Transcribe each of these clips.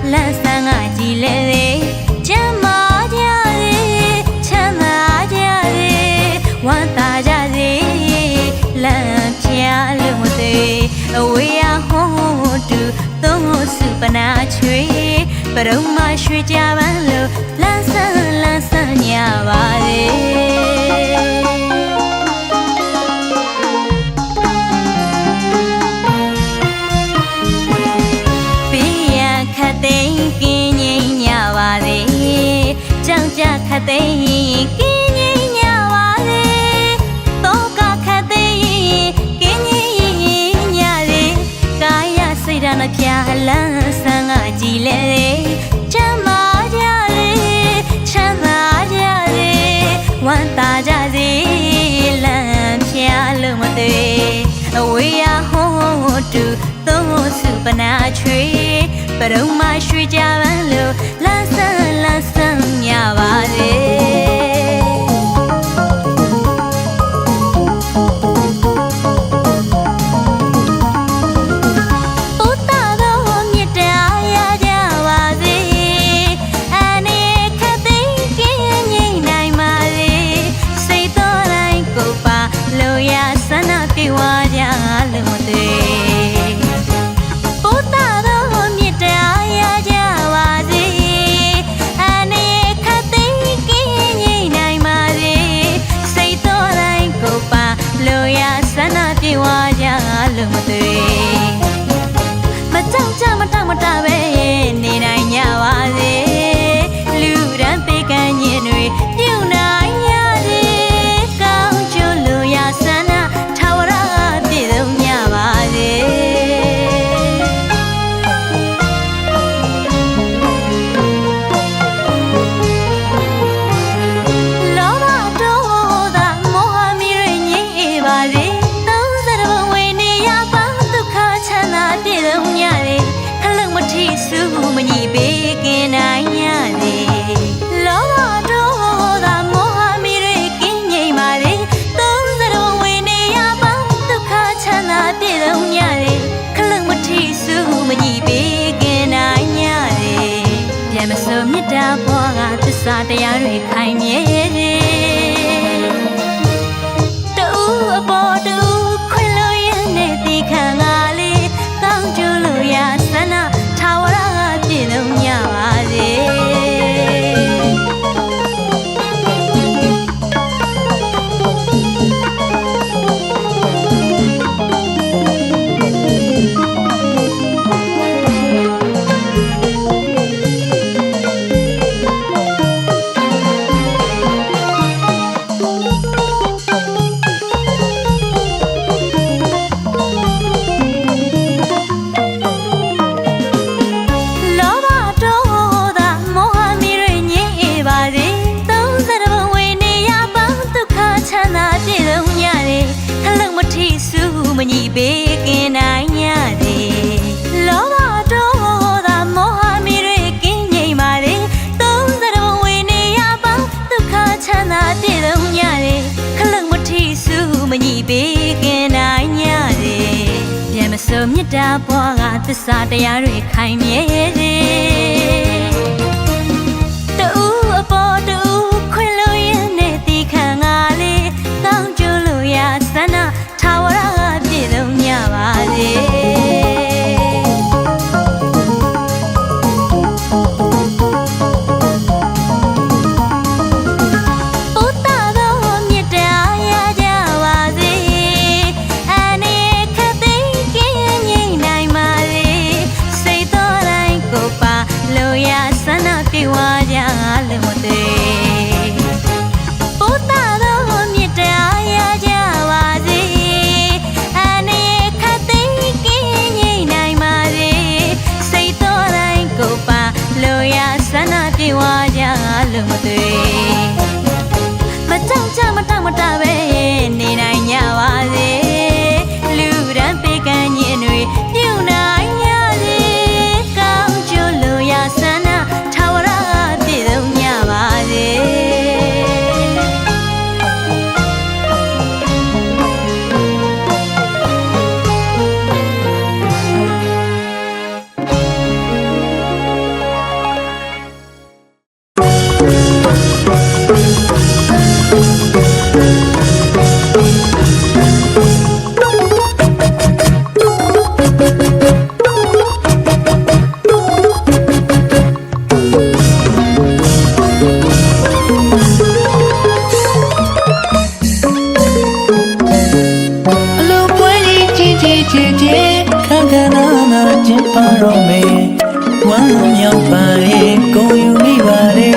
lăn sang ngã chỉ lệ lệ chăm má cha đi chăm má cha đi quan ta cha đi lăn cha lưng một tê ôi à hô tu tung sự bana chui bà đâu mà suy cha bán lơ lăn sang nhà bà đi khát tê kí nhị nhà bà đi tô cả khát tê kí nhị nhà đi cái ya xây ra nó kia lăn sang à chỉ lệ chăm má cha đi quan ta cha đi làm cha lơ mà tê ôi à hô tu tô sự bana chui bà đâu mà suy cha bán lơ lăn sang nhà bà đi saတရားတွေခိုင်မြဲတူအပေါ်တူခွင်လို့ရတဲ့ဒီခံကလေးကောင်းကျိုးလို့ရဆန္ဒထာဝရပြည့်စုံကြပါစေညီပေးကင်းနိုင်ရသည်လောဘဒေါသမောဟမိတွေကင်းငြိမ်ပါလေသုံးစရုံဝေနေရပေါင်းဒုက္ခချမ်းသာပြည့်စုံကြတယ်ခလုတ်မထီစုမညီပေးကင်းနိုင်ရသည်ပြန်မစုံမြတ်တာဘွားကသစ္စာတရားတွေခိုင်မြဲသည်တူအပေါ်တူခွင်လို့ရတဲ့ဒီခံကလေးကောင်းကျိုးလို့ရဆန္ဒထာဝရပါစေလ ချင်းခန်းခန်းနာနာကျင်းပါတော့မယ်ဝမ်းမြောက်ပါလေကိုယူမိပါလေ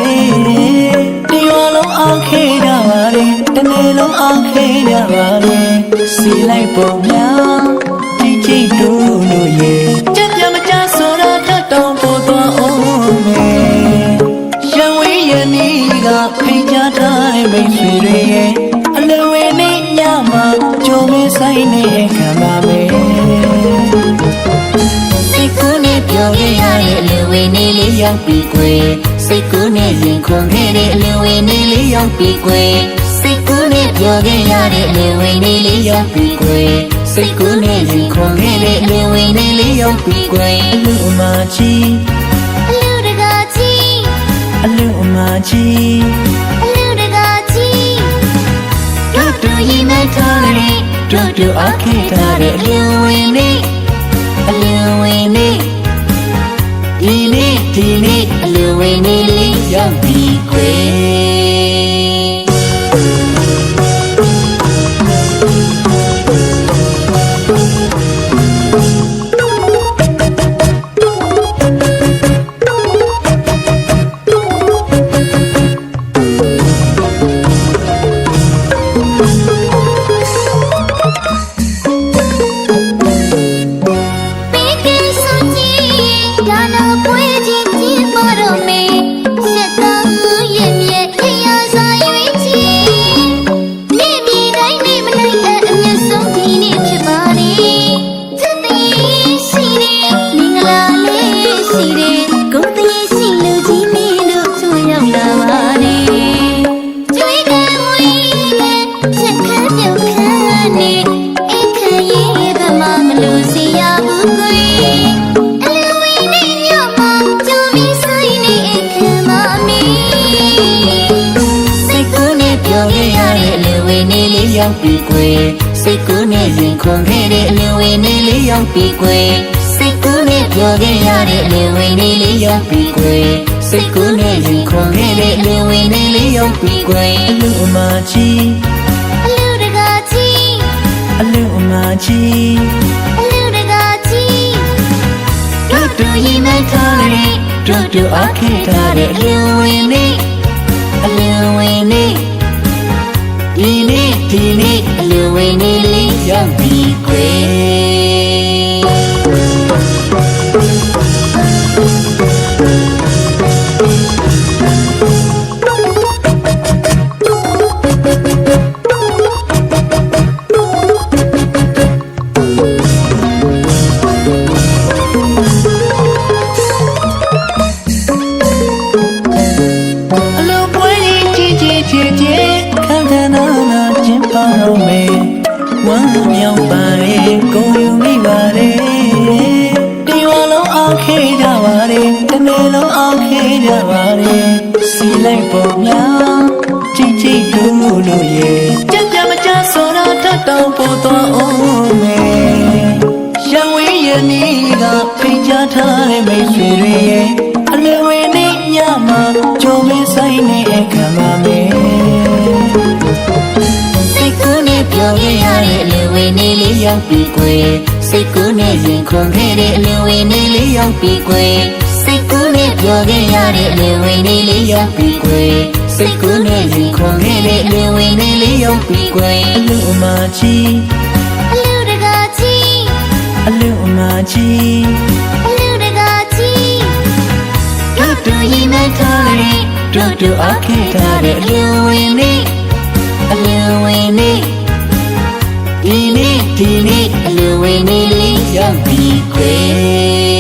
တရွာလုံးအောင်ခေကြပါလေတနေ့လုံးအောင်ခေကြပါလေစီလိုက်ပုံများကြည့်ကြည့်တို့လို့ရဲ့ကြက်ပြမကြဆိုတာတတ်တောင်းပေါ်သွားအောင်မယ်ရံဝေးရနီးကဖိတ်ကြားထားတဲ့မိတ်ဆွေတွေရဲ့အလွယ်ဝေးနေညမှာကြုံမဆိုင်နေခံပါမယ်စိတ်ကူးနဲ့ပြောခဲ့ရတဲ့အလွယ်ဝေးနေလေးရောက်ပြီကွယ်စိတ်ကူးနဲ့ရင်ခုန်ခဲ့တဲ့အလွယ်ဝေးနေလေးရောက်ပြီကွယ်စိတ်ကူးနဲ့ပြောခဲ့ရတဲ့အလွယ်ဝေးနေလေးရောက်ပြီကွယ်စိတ်ကူးနဲ့ရင်ခုန်ခဲ့တဲ့အလွယ်ဝေးနေလေးရောက်ပြီကွယ်အလူအမကြီးအလူတကာကြီး အလူအမကြီးအလူတကာကြီးတို့တို့ရင်မထားတဲ့တို့တို့အခေထားတဲ့အလူဝင်နေအလူဝင်နေဒီနေ့အလူဝင်နေလေးရောက်ပြီကွယ်ရောက်ပြီကွယ်စိတ်ကူးနဲ့ရင်ခုန်ခဲ့တဲ့အလွယ်ဝေးနေလေးရောက်ပြီကွယ်စိတ်ကူးနဲ့ပြောခဲ့ရတဲ့အလွယ်ဝေးနေလေးရောက်ပြီကွယ်စိတ်ကူးနဲ့ရင်ခုန်ခဲ့တဲ့အလွယ်ဝေးနေလေးရောက်ပြီကွယ်အလူအမကြီးအလူတကာကြီးအလူအမကြီးအလူတကာကြီးတို့တို့ရင်မထားတဲ့တို့တို့အခေထားတဲ့အလွယ်ဝေးနေအလွယ်ဝေးနေဒီနေ့အလူဝင်နေလေးရောက်ပြီကွဝမ်းမြောက်ပါလေကိုယူမိပါလေတရွာလုံးအောင်ခေကြပါလေတနေ့လုံးအောင်ခေကြပါလေစီလိုက်ပုံများကြည့်ကြည့်တို့လို့ရဲ့ကြက်ပြမကြဆိုတာတတ်တောင်းပေါ်သွားအောင်မယ်ရံဝေးရနီးကဖိတ်ကြားထားတဲ့မိတ်ဆွေတွေရဲ့အလွယ်ဝေးနေညမှာကြုံမဆိုင်နေခံပါမယ်ပြောခဲ့ရတဲ့အလွယ်ဝေးနေလေးရောက်ပြီကွယ်စိတ်ကူးနဲ့ရင်ခုန်ခဲ့တဲ့အလွယ်ဝေးနေလေးရောက်ပြီကွယ်စိတ်ကူးနဲ့ပြောခဲ့ရတဲ့အလွယ်ဝေးနေလေးရောက်ပြီကွယ်စိတ်ကူးနဲ့ရင်ခုန်ခဲ့တဲ့အလွယ်ဝေးနေလေးရောက်ပြီကွယ်အလူအမကြီးအလူတကာကြီးအလူအမကြီးအလူတကာကြီးတို့တို့ရင်မထားတဲ့တို့တို့အခေထားတဲ့အလွယ်ဝေးနေအလွယ်ဝေးနေဒီနေ့အလူဝင်နေလေးရောက်ပြီကွယ်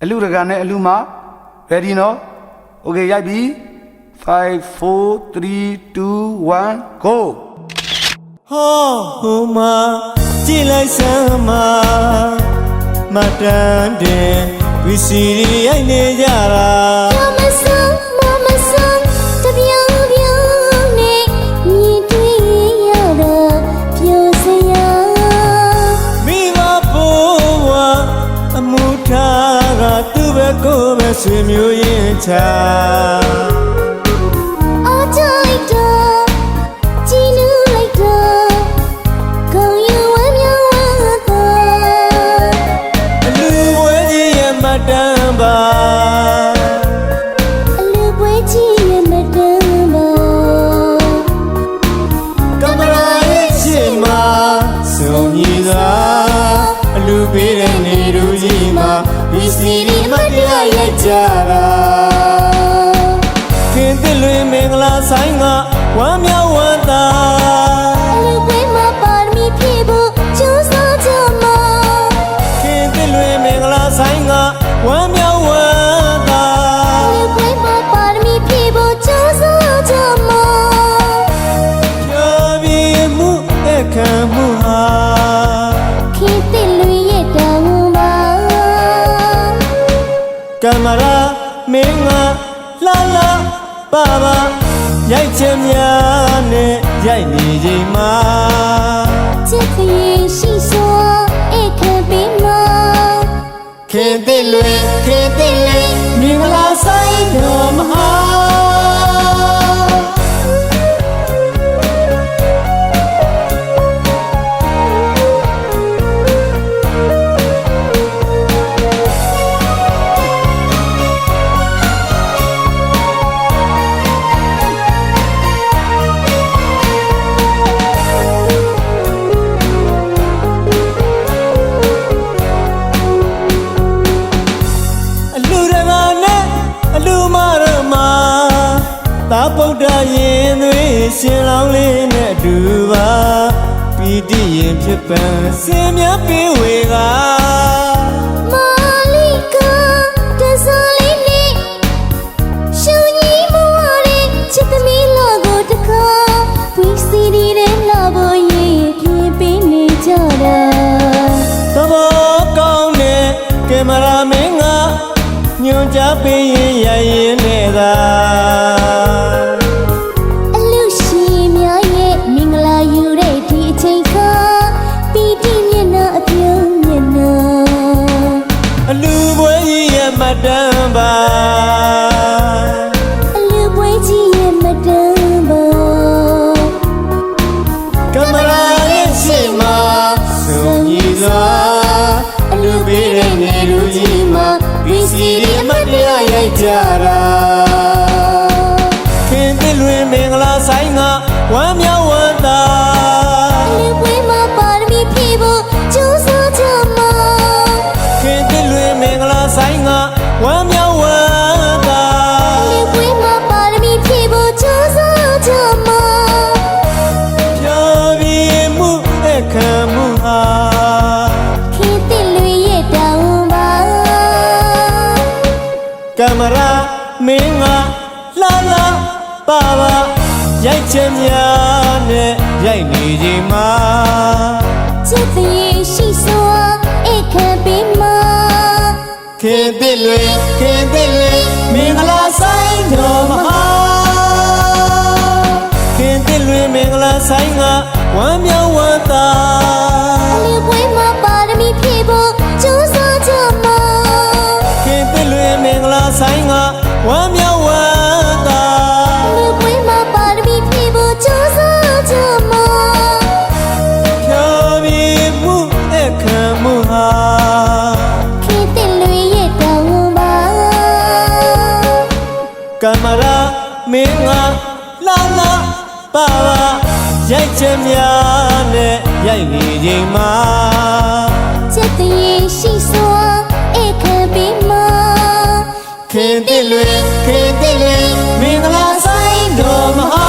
အလူတကန်နဲ့အလူမ ready နော် okay ရိုက်ပြီ5 4 3 2 1 go ဟောဟိုမှာကြည့်လိုက်စမ်းမှာမတန်တဲ့ဝီစီရီရိုက်နေကြတာ Mama son, the beauty, me dream yada, beauty မိဘဘိုးဝအမှုထားကသူ့ဘက်ကိုပဲဆွေမျိုးရင်ချာ I like the, Ginu like the, go you and your mother. အလူဝဲကြီးရဲ့မတန်ပါ A little boy, and madam. ကမရာရဲ့ရှေ့မှာစုံညီစွာအလူပေးတဲ့နေလူကြီးမှာဝီစီရီမတရားရိုက်ကြတာခင်သစ်လွင်မင်္ဂလာဆိုင်ကဝမ်းမြောက်ဝမ်းသာ A little boy, my body, people, choose not to more. ခင်သစ်လွင်မင်္ဂလာဆိုင်ကဝမ်းမြောက်ဝမ်းသာ A little boy, my body, people, choose not to more. ပြောပြီးမှုအခမ်းမှုဟာ Keep it Louis down. ကမရာမင်းကလာလာပါပါရိုက်ချင်များနဲ့ရိုက်နေချိန်မှာ 这可以细说，也可别骂。 ခင်သစ်လွင်မင်္ဂလာဆိုင်တော်မဟာ အလူရကနဲ့အလူမရမသာဗုဒ္ဓရင်သွေးရှင်လောင်းလေးနဲ့အတူပါပီတိရင်ဖြစ်ပန်းစင်မြတ်ပြေဝေက 玛丽卡，这山里里，小尼木阿里，吃得米拉果的卡，为西里的拉波耶，偏被你家的。 သဘောကောင်းတဲ့ကင်မရာမင်းကညွှန်ကြားပေးရင်ရရင်နဲ့သာ အလူရှိမြရဲ့မင်္ဂလာယူတဲ့ဒီအချိန်ခါပီတိမျက်နှာအပြုံးမျက်နှာ အလူပွဲကြီးရဲ့မတန်ပါ အလူပွဲကြီးရဲ့မတန်ပါ ကင်မရာရဲ့ရှေ့မှာစုံညီစွာအလူပေးတဲ့နေလူကြီးမှာဝီစီရီမတရားရိုက်ကြတာခင်သစ်လွင်မင်္ဂလာဆိုင်ကဝမ်းမြောက်ဝမ်းသာ အလူပွဲမှာပါရမီဖြည့်ဖို့ကြိုးစားကြမှာ ခင်သစ်လွင်မင်္ဂလာဆိုင်ကဝမ်းမြောက်ဝမ်းသာ အလူပွဲမှာပါရမီဖြည့်ဖို့ကြိုးစားကြမှာ ပြောပြီးမှုအခမ်းမှုဟာ ခေတ်သစ်လူရဲ့တောင်းပါ ကင်မရာမင်းကလာလာပါပါရိုက်ချင်များနဲ့ရိုက်နေချိန်မှာ 这次也细说，也可别骂。 ခင်သစ်လွင်မင်္ဂလာဆိုင်တော်မဟာခင်သစ်လွင်မင်္ဂလာဆိုင်ကဝမ်းမြောက်ဝမ်းသာ အလူပွဲမှာပါရမီဖြည့်ဖို့ကြိုးစားကြမှာ ခင်သစ်လွင်မင်္ဂလာဆိုင်ကဝမ်းမြောက်ဝမ်းသာ အလူပွဲမှာပါရမီဖြည့်ဖို့ကြိုးစားကြမှာ ဖြောပြီးမှုအခမ်းမှုဟာ ခေတ်သစ်လူရဲ့တောင်းပါ ကင်မရာမင်းကလာလာပါပါရိုက်ချင်များနဲ့ရိုက်နေချိန်မှာ 这次也细说，也可别骂。 ခင်သစ်လွင်မင်္ဂလာဆိုင်တော်မဟာ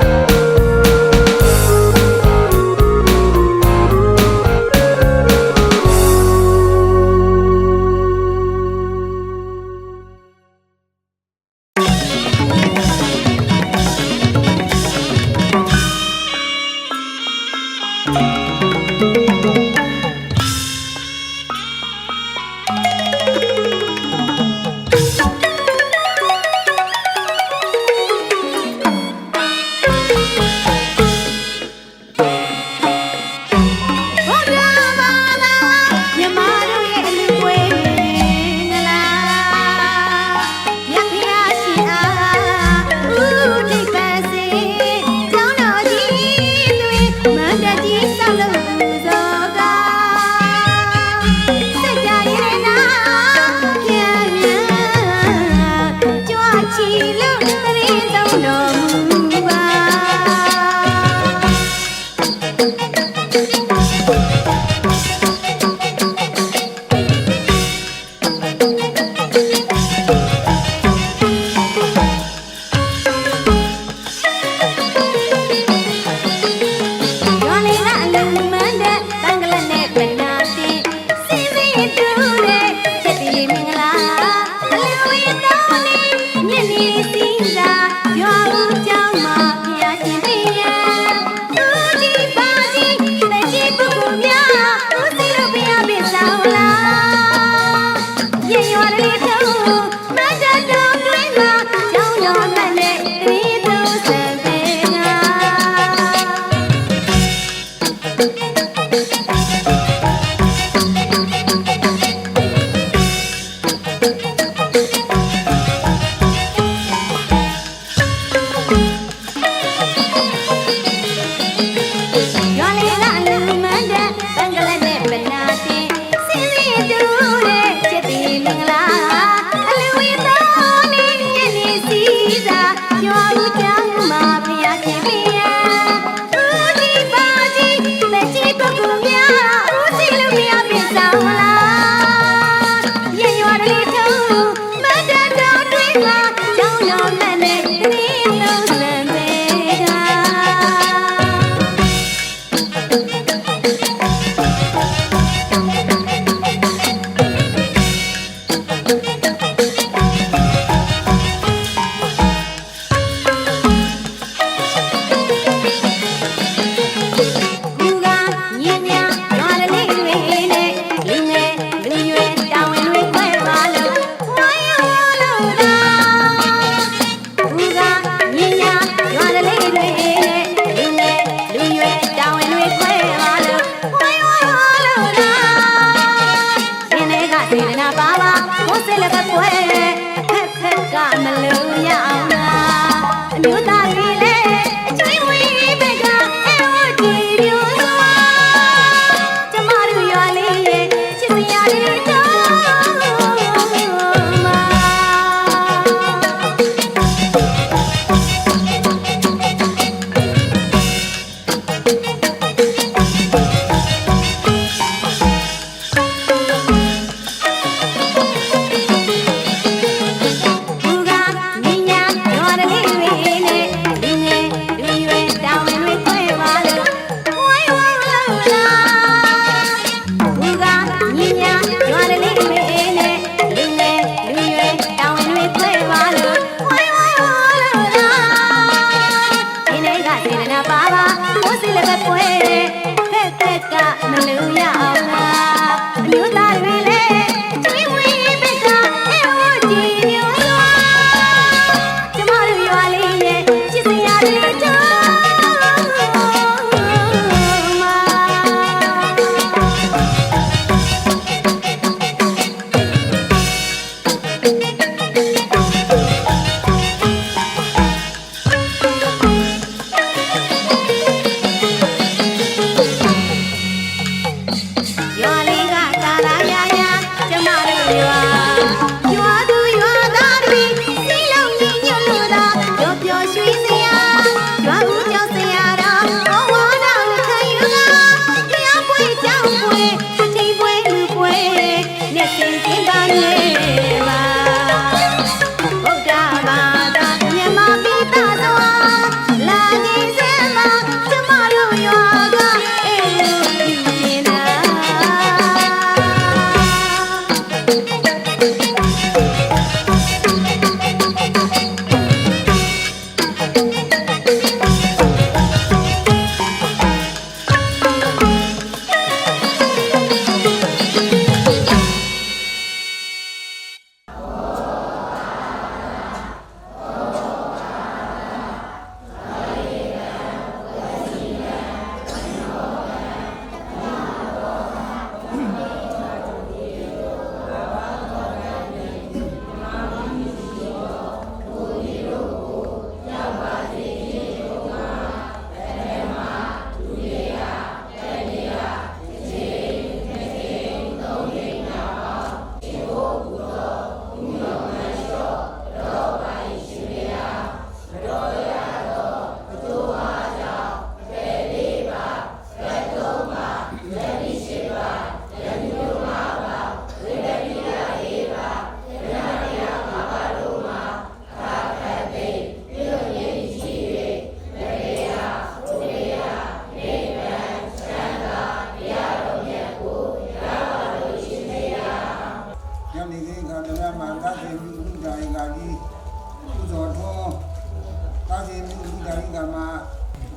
အ လို့တရင်သုံးတော်မူပါ ပ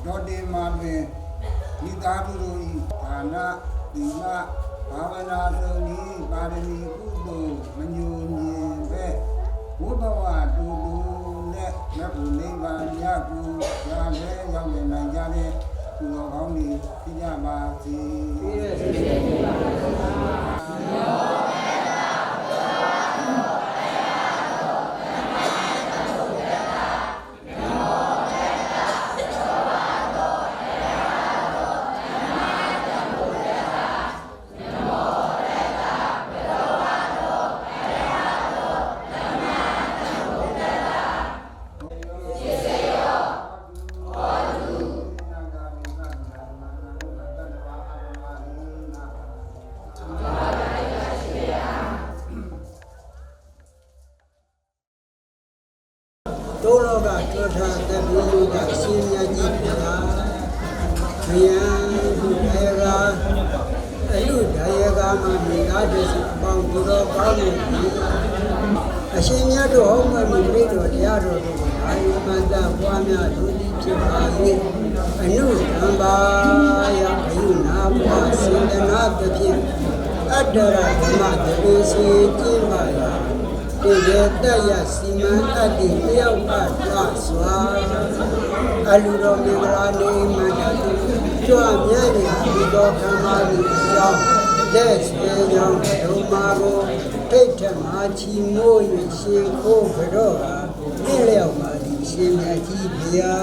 တော်တင်မှာတွင်မိသားစုတို့၏ဒါနသီလဘာဝနာစုံဤပါရမီကုသိုလ်မညိုညင်ပဲဘုဒ္ဓဝါတူတူနဲ့မြတ်ဘုနိဗ္ဗာန်ရကူရလဲရောက်နေနိုင်ကြတဲ့သူတော်ကောင်းတွေဖြစ်ကြပါစေ多罗个这场在民族的新年纪别啦，哎呀，哎呀，哎呦，哎呀，干嘛你那就是帮不着搞的，新年之后我们没着家着的，还有们在外面土地批发的，哎呦，咱把呀，还有那把新的那个品，这了他妈的东西进来呀。ဒီတဲ့ရစီမံအပ်ဒီတယောက်ကကြွစွာအလူတော်မင်္ဂလာနေမှန်တယ်ကြွမြဲနေဒီတော်ခမ်းမကြီးကြောင်းလက်ဆွေကြောင်းဒုမာကိုထိတ်ထမှာချီမိုး၍ရှင်ခိုးကြတော့ပြည့်လျောက်ပါဒီရှင်မြတ်ကြီးဗျာ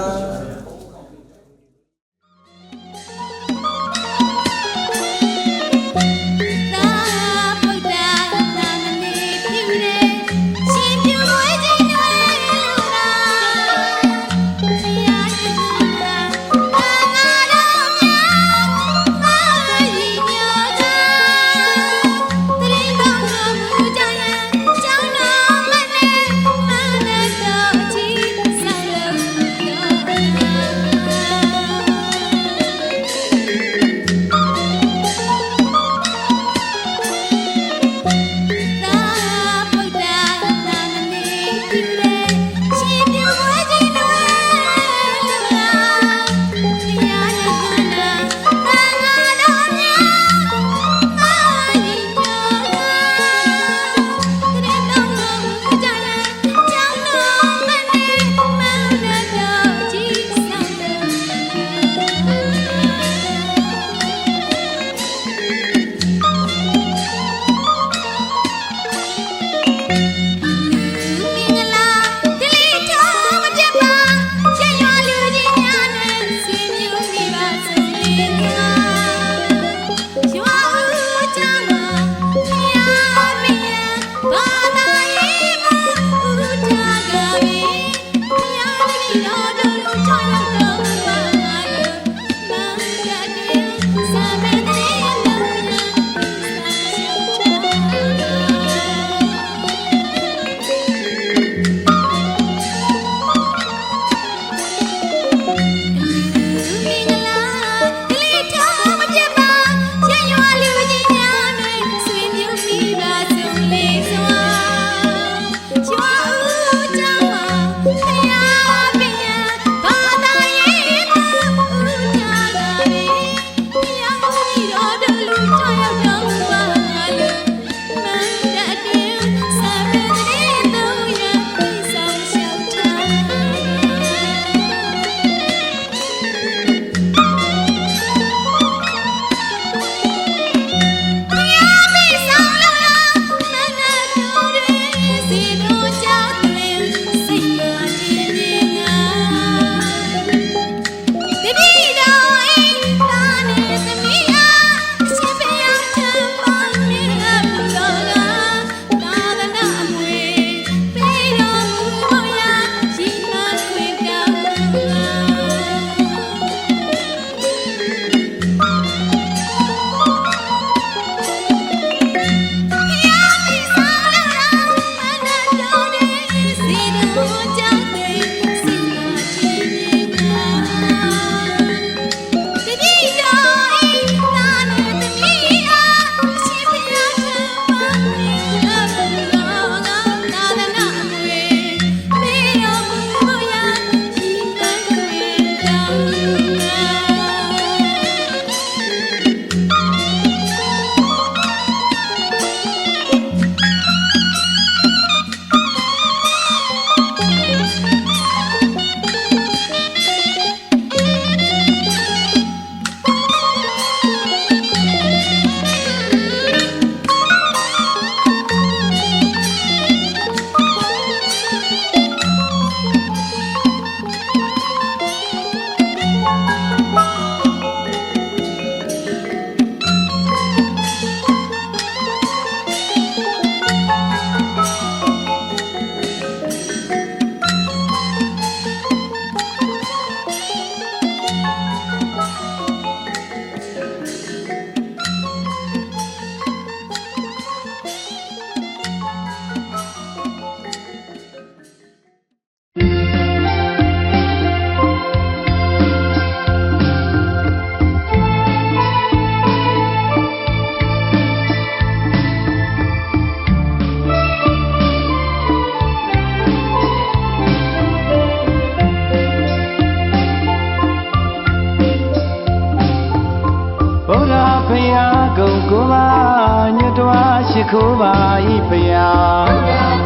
ခုပါဤဖယား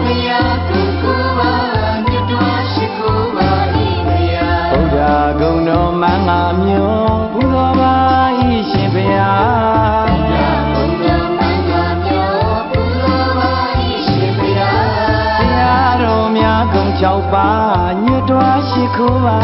ဖယားကိုကိုပါမြတ်တော်ရှိခိုးပါဤဖယား ဘုရားဂုဏ်တော်မင်္ဂမျိုးပူဇော်ပါဤရှင်ဖယား ဘုရားမင်္ဂမျိုးပူဇော်ပါဤရှင်ဖယား တရားတော်များဂုဏ်၆ပါးညွတ်တော်ရှိခိုးပါ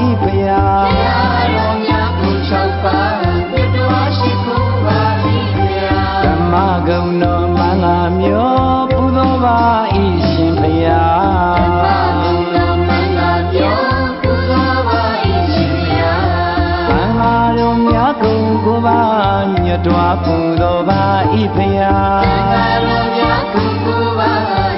ဤဖယား တရားတော်များကို၆ပါးမြတ်တော်ရှိခိုးပါဤဖယား ဓမ္မဂုဏ်တော်မင်္ဂမျိုးပူဇော်ပါဤရှင်ဖယား ဘုရားမင်္ဂမျိုးပူဇော်ပါဤရှင်ဖယား မင်္ဂတော်များဂုဏ်ကိုပါညွတ်တော်ပူဇော်ပါဤဖယား တရားတော်များကိုကိုပါ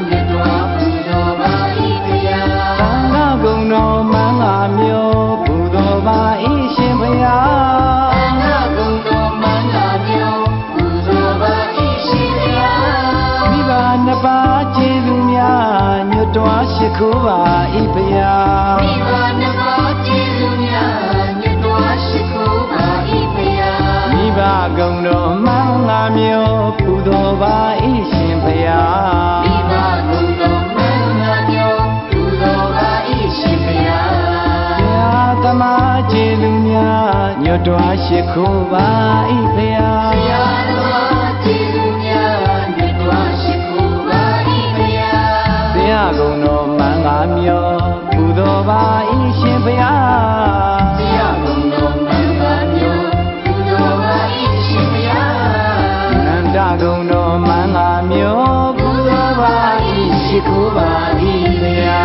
မြတ်တော်ပူဇော်ပါဤဖယား သံဃာဂုဏ်တော်မင်္ဂမျိုးပူဇော်ပါဤရှင်ဖယား ငါကုံတော်မင်္ဂမျိုးပူဇော်ပါဤရှင်ဖယား မိဘနှစ်ပါးကျေးဇူးများညွတ်တော်ရှိခိုးပါဤဖယား မိဘနှစ်ပါးကျေးဇူးများမြတ်တော်ရှိခိုးပါဤဖယား မိဘဂုဏ်တော်မင်္ဂမျိုးပူဇော်ပါဤရှင်ဖယား မိဘကုံတော်မင်္ဂမျိုးပူဇော်ပါဤရှင်ဖယား တရားသမားကျေးဇူးများညွတ်တော်ရှိခိုးပါဤဖယား တရားတော်ကျေးဇူးများမြတ်တော်ရှိခိုးပါဤဖယား တရားဂုဏ်တော်မင်္ဂမျိုးပူဇော်ပါဤရှင်ဖယား တရားကုံတော်မင်္ဂမျိုးပူဇော်ပါဤရှင်ဖယား နန္ဒဂုဏ်တော်မင်္ဂမျိုးပူဇော်ပါဤရှိခိုးပါဤဖယာ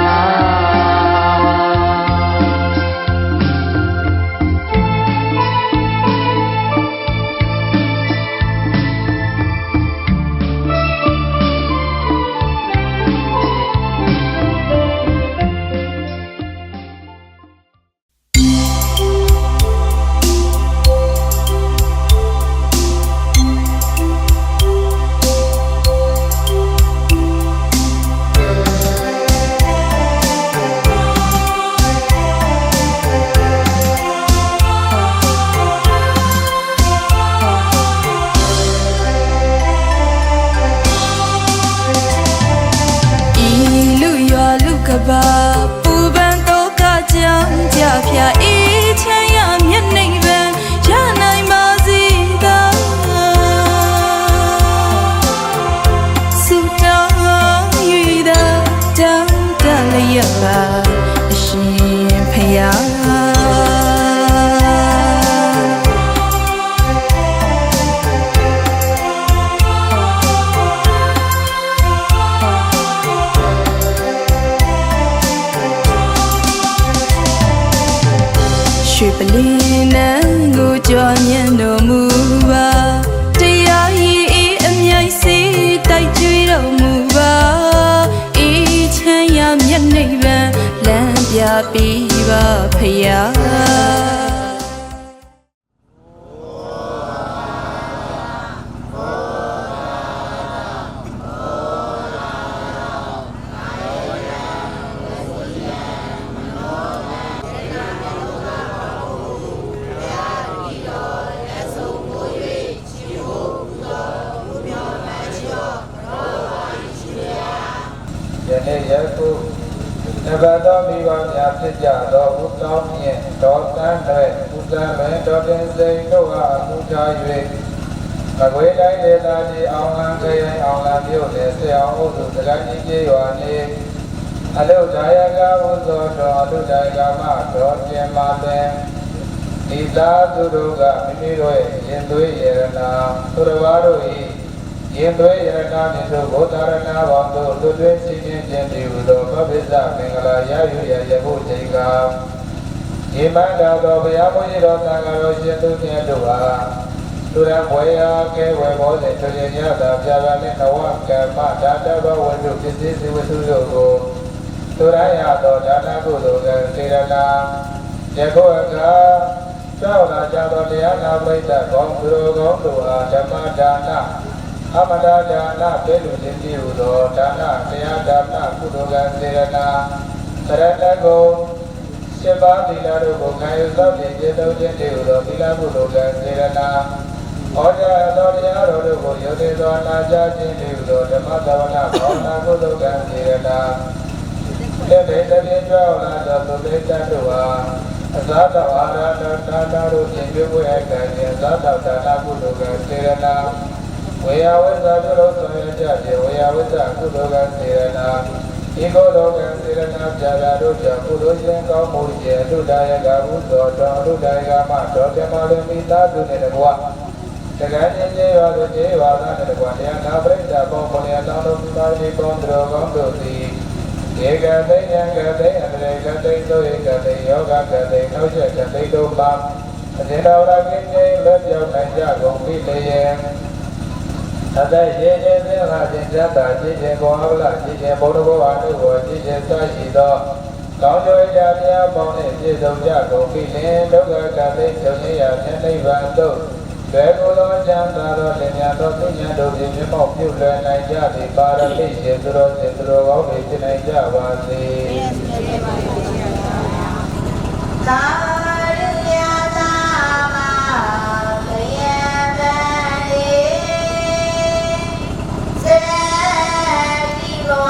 ကဘာပူပန်တော့ကကြောင်ကြဖြာအေးချမ်းရမျက်နှိပ်ပန်ရနိုင်ပါစေသာစုတောင်း၍သာတောင်းတလည်းရပါအရှင်ဖယားရွှေပလင်းနန်းကိုကြော်မြတ်တော်မူပါတရားဤအေးအမြိုက်စေတိုက်ကြွေးတော်မူပါအေးချမ်းရမျက်နှိပ်ပန်လမ်းပြပေးပါဖယားယနေ့ယခုနဘတော်မိဘများဖြစ်ကြသောဥတောင်းမြင့်တော်တန်းတွေဥတန်းလွင်တော်တင်စိန်တို့အားအမှုထား၍မကွေးတိုင်းဒေသကြီးအောင်လံခရိုင်အောင်လံမြို့နယ်ဆေအောင်အုပ်စုစကိုင်းကြီးကျေးရွာနေအလုဒါယကဝုဇောတော်အလုဒါယကမတော်တင်မာပင်ဒီသာသူတို့ကမိမိတို့ရဲ့ရင်သွေးရတနာသူတော်ဘာတို့၏ရင်သွေးရတနာနှင့်တို့ဘုဒ္ဓရဏဘောင်တို့သူတွင်စီခြင်းခြင်းတည်ဟူသောပပိစ္ဆမင်္ဂလာရယူရရဖို့ချိန်ကယေမန္တာတော်ဘုရားဘုရားတော်သံဃာတော်ရှင်သူမြတ်တို့အားသူရဘွယ်အားကဲဝယ်ဘောဇဉ်ချွေရတာပြာပါနှင့်နဝကမ္မဒါတဘောဝတ္ထုပစ္စည်းစီဝတ္ထုတို့ကိုသူရရသောဒါနကုသိုလ်ကစေရနာယခုအခါသောလာကြသောတရားနာပရိသတ်ကောင်းသူတော်ကောင်းတို့အားဓမ္မဒါနအမတာဒါနပေးလူခြင်းပြုသောဒါနတရားဒါနကုသိုလ်ကစေရနာသရတကုစေပါသီလတို့ကိုခံယူသောဖြင့်ကျေတော်ခြင်းတည်းဟူသောသီလကုသိုလ်ကစေရနာ ဩဇာတော်တရားတော်တို့ကိုယုံကြည်သောနာကြားခြင်းတွေသောဓမ္မသဝနာဘောနာကုသိုလ်ကံစေရနာလက်တွေတပြင်းကြောင်းလာသောသူလေးတတ်တို့ဟာအသာတော်အာရတော်တာတာတို့ဖြင့်ပြုဝဲကံခြင်းအသာတော်တာတာကုသိုလ်ကံစေရနာဝေယဝိဇ္ဇာတို့ဆောင်ရကြခြင်းဝေယဝိဇ္ဇာကုသိုလ်ကံစေရနာဤကိုယ်တော်ကံစေရနာပြာတာတို့ကြောင့်ကုသိုလ်ရှင်ကောင်းမှုခြင်းအထုဒါယကဘုသောတော်အထုဒါယကမှတော်ပြမလွန်မိသားစုနှင့်တကွတက္ကသိုလ်ကျေးရွာတို့ကျေးရွာသားတို့ကွာတရားနာပရိသတ်ပေါင်းပေါ်ရတောင်းတို့ပါတိပေါင်းတော်ကောင်းတို့သည်ဧကသိဉ္ဇကသိအန္တရေကသိသောဧကသိယောဂကသိနောက်ချက်ကသိတို့ပါအဇင်တော်ရကင်းခြင်းလွတ်ပြောင်းနိုင်ကြကုန်ပြီလေယံအသက်ရေခြင်းသင်္ဟာခြင်းဇတ်တာခြင်းခြင်းဘောဟလခြင်းခြင်းဘုဒ္ဓဘောအနုဘောခြင်းခြင်းစရှိသောကောင်းကျိုးရာတရားပေါင်းနှင့်ပြည့်စုံကြကုန်ပြီလင်ဒုက္ခကသိချုပ်ခြင်းရာခြင်းနိဗ္ဗာန်သို့ဘယ်ကိုယ်တော်ချမ်းသာသောလင်ညာသောသူညာတို့ဖြင့်မျက်မှောက်ပြုလွယ်နိုင်ကြသည့်ပါရမီရှင်သူတော်ရှင်သူတော်ကောင်းတွေဖြစ်နိုင်ကြပါစေ။ သာရုယာသာမဘယံဗန္တိစရတိဘဝ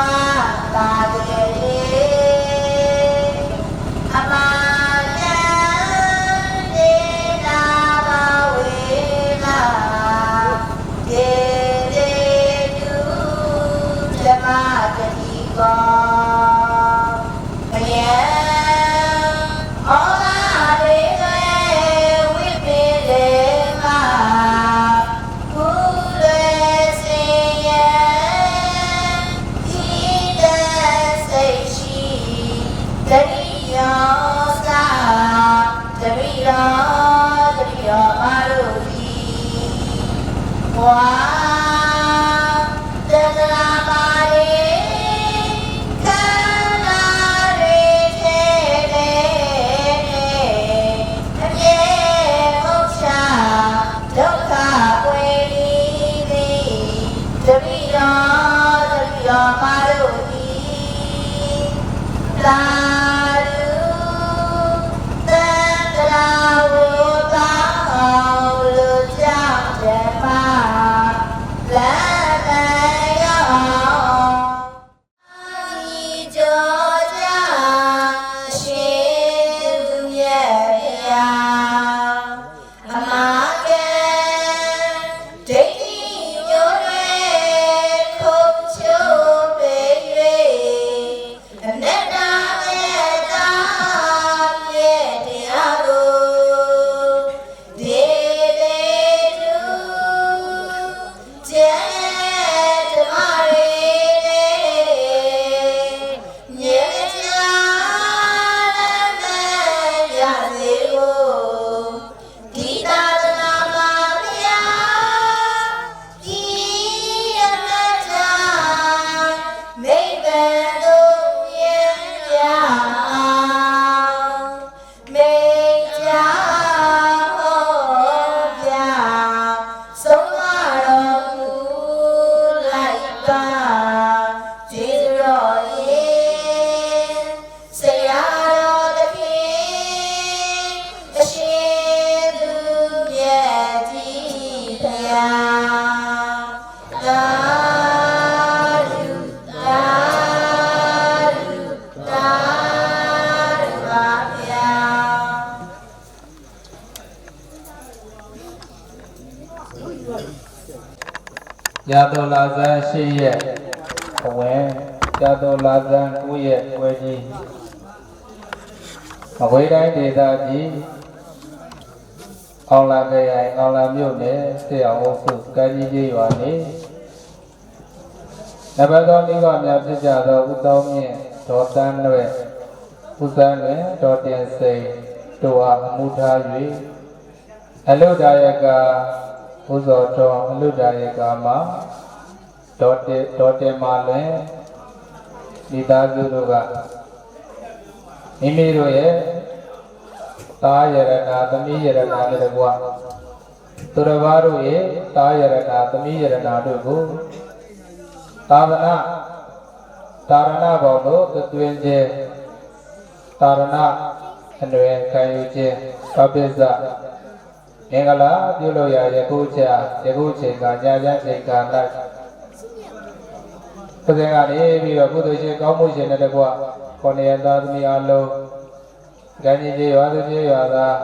သာတေအမယံဒေနာဘဝေလာဒေဒေတုဓမ္မတတိကောဘယံဝါတကလာပါရေခန္ဓာရေထဲအမြဲမုတ်ချဒုက္ခဝေဒီသည်တပိယောမာတို့သည်သာဓုသံဃာဝေသာလူကြောင့်ဓမ္မရာတော်လာဇန်ရှိရဲ့အဝင်ရာတော်လာဇန်9ရဲ့ဝယ်ကြီးမကွေးတိုင်းဒေသကြီးအောင်လာခရိုင်အောင်လာမြို့နယ်ဆေးအောင်အုပ်စုကံကြီးကြီးရွာနေနဘသောမိဘများဖြစ်ကြသောဥသောမြင့်ဒေါ်တန်းလွဲ့ဥစန်းလွင်ဒေါ်တင်စိန်တို့အားအမှုထား၍အလုဒါယကဘုဇောတော်အလုဒါယကမှာဒေါ်တင်မာလွင်မိသားစုတို့ကမိမိတို့ရဲ့သားယရနာသမီးယရနာတို့ကသူတော်ဘာတို့ရဲ့သားယရနာသမီးယရနာတို့ကိုသာသနာတာရဏဘောတို့တွင်ခြင်းတာရဏအနွယ်ခံယူခြင်းပပိစ္ဆ င်္ဂလာပြုလို့ရယခုချိန်ကကြာကြာချိန်ကလိုက်ဘုရင်ကနေပြီးတော့ကုသိုလ်ရှင်ကောင်းမှုရှင်တဲ့တကွခေါ်နေရသားသမီးအလုံးကံကြီးကြီးရွာသူကြီးရွာသား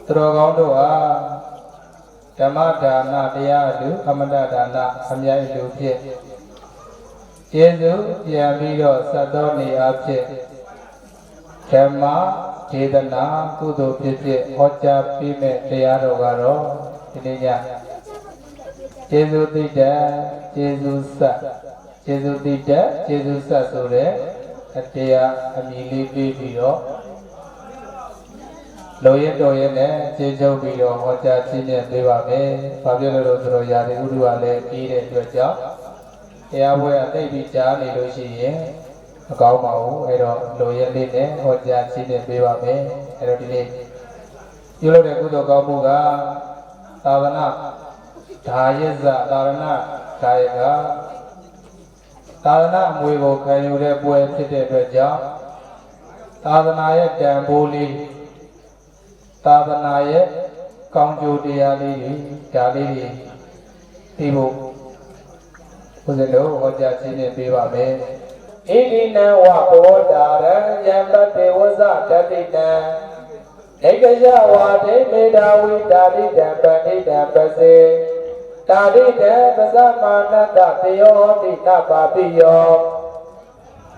သူတော်ကောင်းတို့ဟာဓမ္မဒါနတရားအတူအမတဒါနအမြတ်လူဖြင့်ကျေးဇူးပြန်ပြီးတော့ဆက်တော်နေအားဖြင့်ဓမ္မဒေသနာကုသိုလ်ဖြစ်ဟောကြားပြီးမဲ့တရားတော်ကတော့ဒီနေ့ညကျေးဇူးသိတဲ့ကျေးဇူးဆက်ကျေးဇူးသိတဲ့ကျေးဇူးဆက်ဆိုတဲ့အတရားအမည်လေးပြီးပြီးတော့လိုရတော်ရနဲ့ကျေးဇူးပြီးတော့ဟောကြားခြင်းနဲ့ပြပါမယ်။ဘာဖြစ်လို့ဆိုတော့ရာသီဥတုကလည်းပြီးတဲ့အတွက်ကြောင့်တရားပွဲအသိပြီးကြားနေလို့ရှိရင်မကောင်းပါဘူးအဲ့တော့လိုရလေးနဲ့ဟောကြားခြင်းနဲ့ပြပါမယ်အဲ့တော့ဒီနေ့ပြုလုပ်တဲ့ကုသိုလ်ကောင်းမှုကသာသနာဒါယဇသာရဏဒါယကသာသနာအမွေကိုခံယူတဲ့ပွဲဖြစ်တဲ့အတွက်ကြောင့်သာသနာရဲ့တန်ဖိုးလေးသာသနာရဲ့ကောင်းကျိုးတရားလေးတွေဒါလေးတွေသိဖို့ဘုရားတို့ဟောကြားခြင်းနဲ့ပြပါမယ်ဣတိနံဝဘောဒါရံယံပတေဝဇတတိတံဧကယဝါဒိမေတာဝိတာတိတံပဏိတံပစေတာတိတံပဇမာနတတယောတိတပါပိယော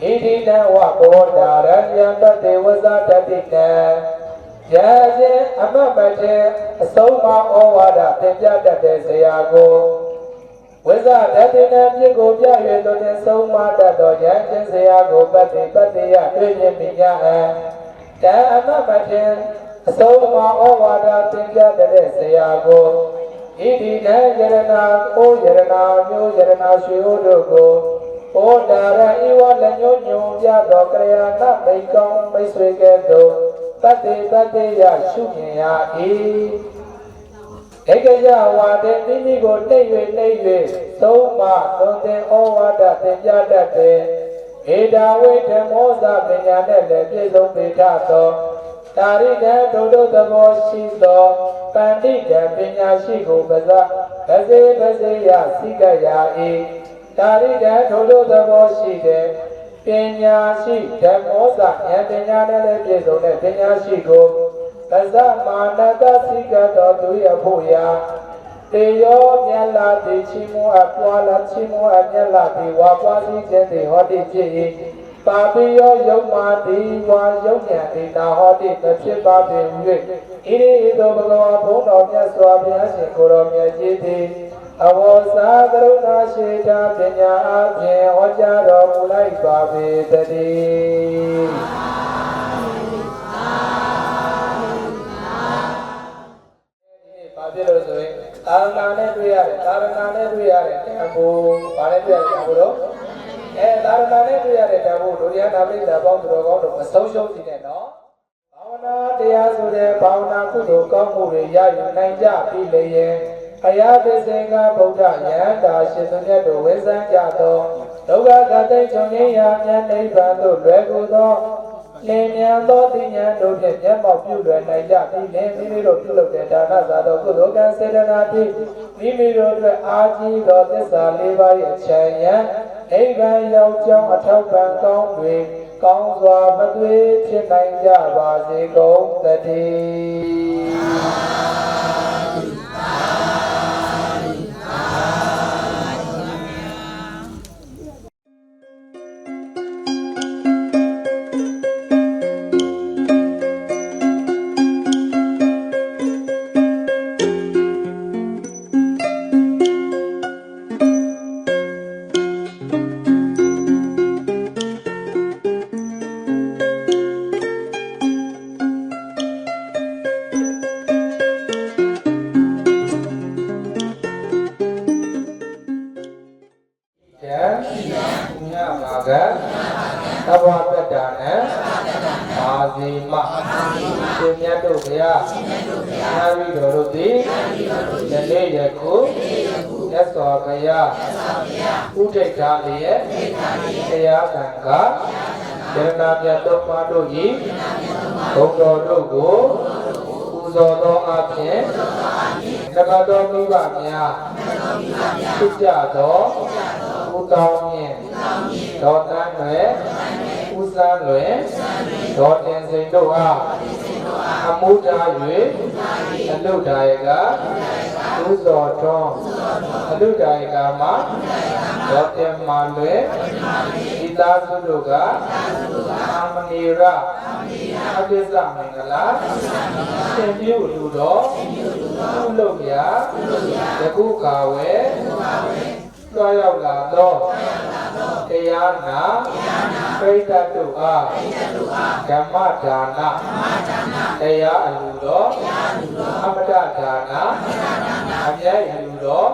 ဣတိနံဝဘောဒါရံယံပတေဝဇတတိတံရာဇင်အမတ်မတေအဆုံးမဩဝါဒသင်ပြတတ်တဲ့ဇရာကိုဝိဇ္ဇဓာတိနံပြစ်ကိုပြ၍သူနှင့်ဆုံးမတတ်သောဉာဏ်ချင်းဇရာကိုပတ္တိယတွေ့မြင်မိညာအံတံအမတ်မတေအဆုံးမဩဝါဒသင်ပြတတ်တဲ့ဇရာကိုဣတိနံယရနာအိုယရနာမျိုးယရနာရွှေတို့ကိုဩဒါရဤဝလက်ညှိုးညွန်ပြသောကရယာဏမိတ်ကောင်းမိတ်ဆွေကဲ့သို့တတ္တေယရှုမြင်ရ၏ဧကယဝါဒေမိမိကိုနှိမ့်၍သုံးမသွန်သင်ဩဝါဒသင်ပြတတ်တဲ့ဧဒါဝိဓမ္မောဇပညာနဲ့လည်းပြည့်စုံပေထသောတာရိကံဒုဒ္ဓသဘောရှိသောပန္တိကံပညာရှိကိုပစေယစိကရ၏တာရိကံဒုဒ္ဓသဘောရှိတဲ့ပညာရှိဓမ္မောဇဉာဏ်ပညာနဲ့လည်းပြည့်စုံတဲ့ပညာရှိကိုပဇမာနတစိကတော်သူရဖို့ရာတေယောမြတ်လာတိချီမူအပွားလာချီမူအမြတ်လာတိဝါပွားစည်းခြင်းတွေဟောတိဖြစ်၏ပါပိယောယုံမာတိဝါယုံဉာဏ်ဤတာဟောတိမဖြစ်ပါပေ၍ဣရိဣသောဘဂဝါဘုန်းတော်မြတ်စွာဘုရားရှင်ကိုယ်တော်မြတ်ကြီးသည်အဝေါစာကရုဏာရှိတာပညာအဖြင့်ဟောကြားတော်မူလိုက်ပါပေတည်းဘာဖြစ်လို့ဆိုရင်သာရဏနဲ့တွေ့ရတယ်တန်ဖိုးဘာနဲ့တွေ့ရတန်ဖိုးတော့သာရဏနဲ့တွေ့ရတဲ့တန်ဖိုးဒုတိယနာပိဋကပေါင်းသူတော်ကောင်းတို့မဆုံးရှုံးစေနဲ့နော်ဘာဝနာတရားဆိုတဲ့ဘာဝနာကုသိုလ်ကောင်းမှုတွေရယူနိုင်ကြပြီလေရဲ့အရာသစ္စေကဗုဒ္ဓယန္တာရှင်သူမြတ်တို့ဝိဇ္ဇံကြသောဒုက္ခကတိချုပ်ငြိမ်းရာမြတ်နိဗ္ဗာန်သို့လွယ်ကူသောလင်းမြန်သောသိဉာဏ်တို့ဖြင့်မျက်မှောက်ပြုလွယ်နိုင်ကြပြီလေမိမိတို့ပြုလုပ်တဲ့ဒါနသာသောကုသိုလ်ကံစေတနာဖြင့်မိမိတို့အတွက်အာကြီးသောသစ္စာလေးပါး၏အချမ်းရန်နိဗ္ဗာန်ရောက်ကြောင်းအထောက်ပံ့ကောင်းတွေကောင်းစွာမသွေဖြစ်နိုင်ကြပါစေကုန်သတည်းသဘာဝတ္တနဲ့အာဇီမရှင်မြတ်တို့ဗျာနာရီတော်တို့သည်ယနေ့ယခုမြတ်စွာဘုရားဥဒိဋ္ဌာလျက်တရားကံကယရဏမြတ်သုံးပါးတို့၏ဘုံတော်တို့ကိုပူ ဇော်သောအဖြစ်တပတ်တော်မိဘများဖြစ်ကြသောဦးကောင်းမြင့်ဒေါ်တန်းလွယ်ဦးစန်းလွယ်ဒေါ်တင်စိန်တို့အားအမှုထား၍အလုဒါယကဦးဇော်ထွန်းအလုဒါယကမှာဒေါ်တင်မာလွယ်ဒီသားစုတို့ကအမနီရအပိစမင်္ဂလာရှင်ပြုလူတော်ပြုလုပ်ရာယခုခါဝဲတွားရောက်လာသောတရားနာပရိသတ်တို့အားဓမ္မဒါနတရားအလူတော်အမတဒါနအမြဲအလူတော်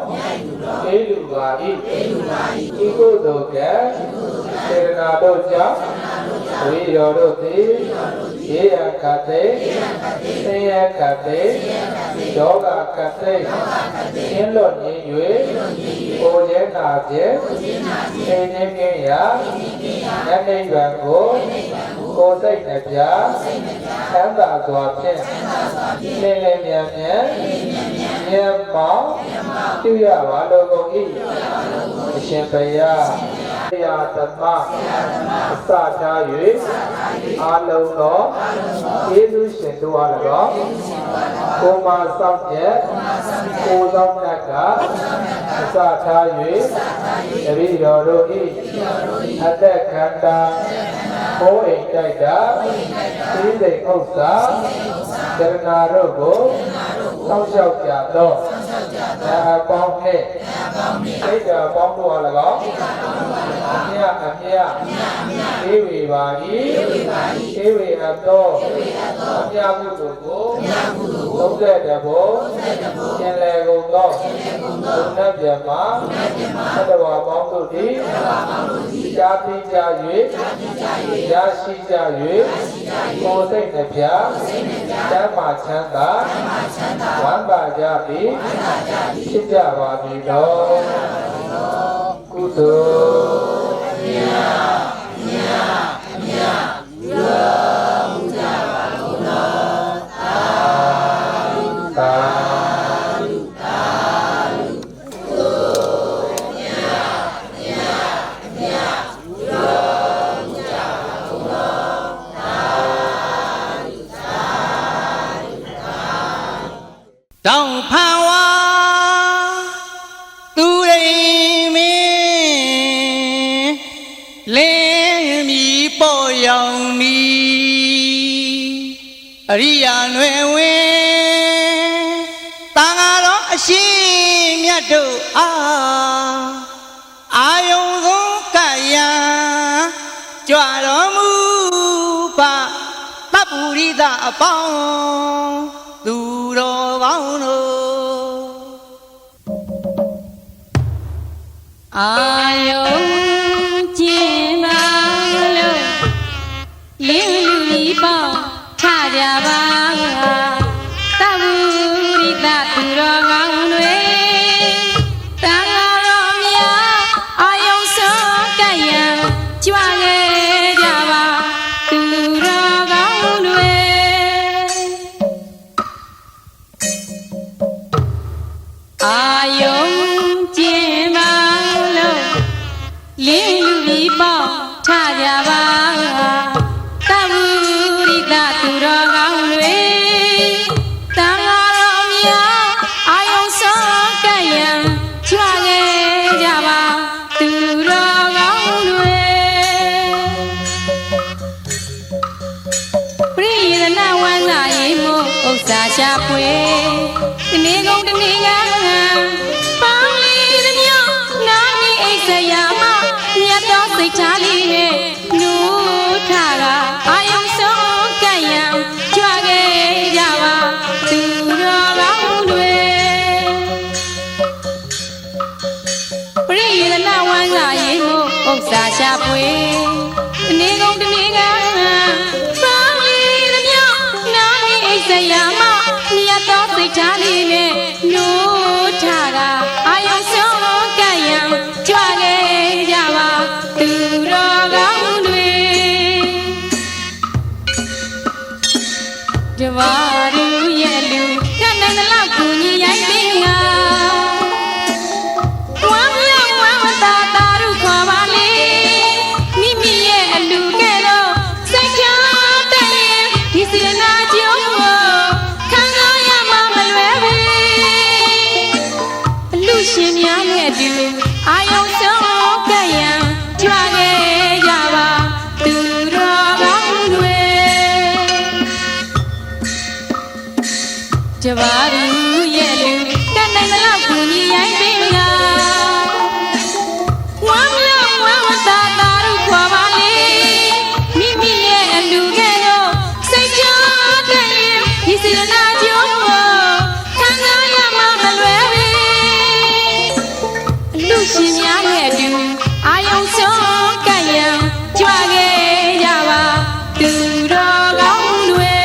အေးလူပါ၏ဤကုသိုလ်ကစေတနာတို့ကြောင့်ဝိရောတို့သည်ရေယကတိသင်ယကတိယောဂကတိရှင်းလွတ်နေ၍ကိုယ်ရဲနာဖြင့်သိနေကင်းရာယနေ့ဗံကိုကိုယ်စိတ်နှပြသံသာစွာဖြင့်လင်းလင်းမြန်မြန်မြတ်မောင်ပြုရပါလို့ကုန်၏အရှင်ဘုရားတရားဓမ္မအစထား၍အာလုံးသောယေရှုရှင်တို့အား၎င်းကိုယ်မှာစောင့်ကျက်ကိုယ်ဆောင်တတ်ကအစထား၍တပည့်တော်တို့၏အသက်ခန္ဓာဘိုးအိမ်တိုက်တာသီးစိမ်ဥစ္စာဇရနာတို့ကိုစောင့်ရှောက်ကြသောနာပေါင်းနှင့်စိတ်ဓာတ်ပေါင်းတို့အား၎င်းအမြတ်ဧဝေပါ၏ဧဝေအပ်သောအမြတ်မှုတို့ကိုသုံးတဲ့တဘောကျင်လေကုန်သောဘုရားပြမသတ္တဝါပေါင်းတို့သည်ရှားပြီးကြ၍ရရှိကြ၍ကိုယ်စိတ်နှပြကျမ်းမာချမ်းသာဝမ်းပါကြပြီးဖြစ်ကြပါပြီတော်ကုသိုလ်တောင်ဖန်ဝါသူရိမ်မင်းလင်းမီပေါ်ရောင်မီအရိယာနွယ်ဝင်တန်ဃာတော်အရှင်မြတ်တို့အားအာယုံဆုံးကယံကြွတော်မူပါတပ်ပုရိသအပေါင်းသူတော်ကောင်းတို့အာယုံကျင်ပါလို့လင်းလူကြီးပေါ့ထကြပါသဗ္ဗုရိသသူတော်ကောင်းတွေတန်ဃာတော်များအာယုံဆုံးကယံကြွခဲ့ကြပါသူတော်ကောင်းတွေအာယုံကျင်ပါလို့လင်းလူကြီးပေါ့ထကြပါသဗ္ဗုရိသသူတော်ကောင်းတွေတန်ဃာတော်များအာယုံဆုံးကယံကြွခဲ့ကြပါသူတော်ကောင်းတွေပရိယေဒနာဝန္တာရေမို့ဥစ္စာရှာဖွေဒီနေ့ကုန်ဒီနေ့ကပေါင်းလေးသမျှနာမည်အိဆရာမမြတ်တော်စိတ်ထားလေးနဲ့လူထားတာအာယုံဆုံးကံရံကြွခဲ့ကြပါသူတော်ကောင်းတွေပရိယေဒနာဝန္တာရေမို့ဥစ္စာရှာဖွေဒီနေ့ကုန်ဒီနေ့ကပေါင်းလေးသမျှနာမည်အိဆရာမမြတ်တော်စိတ်ထားလေးနဲ့လူထားတာအာယုံဆုံးကံရံကြွခဲ့ကြပါသူတော်ကောင်းတွေတဘာရူရဲ့လူ ကြပါလူရဲ့လူတတ်နိုင်သလောက်ကူညီရိုင်းပေးငါဝမ်းမြောက်ဝမ်းသာသာတို့ခေါ်ပါလေမိမိရဲ့အလူကဲ့သို့စိတ်ကြတဲ့ဒီစေနာကြိုးခံစားရမှမလွယ်ပေအလူရှင်များနဲ့အတူအာယုံဆုံးကံရံကြွခဲ့ကြပါသူတော်ကောင်းတွေ တ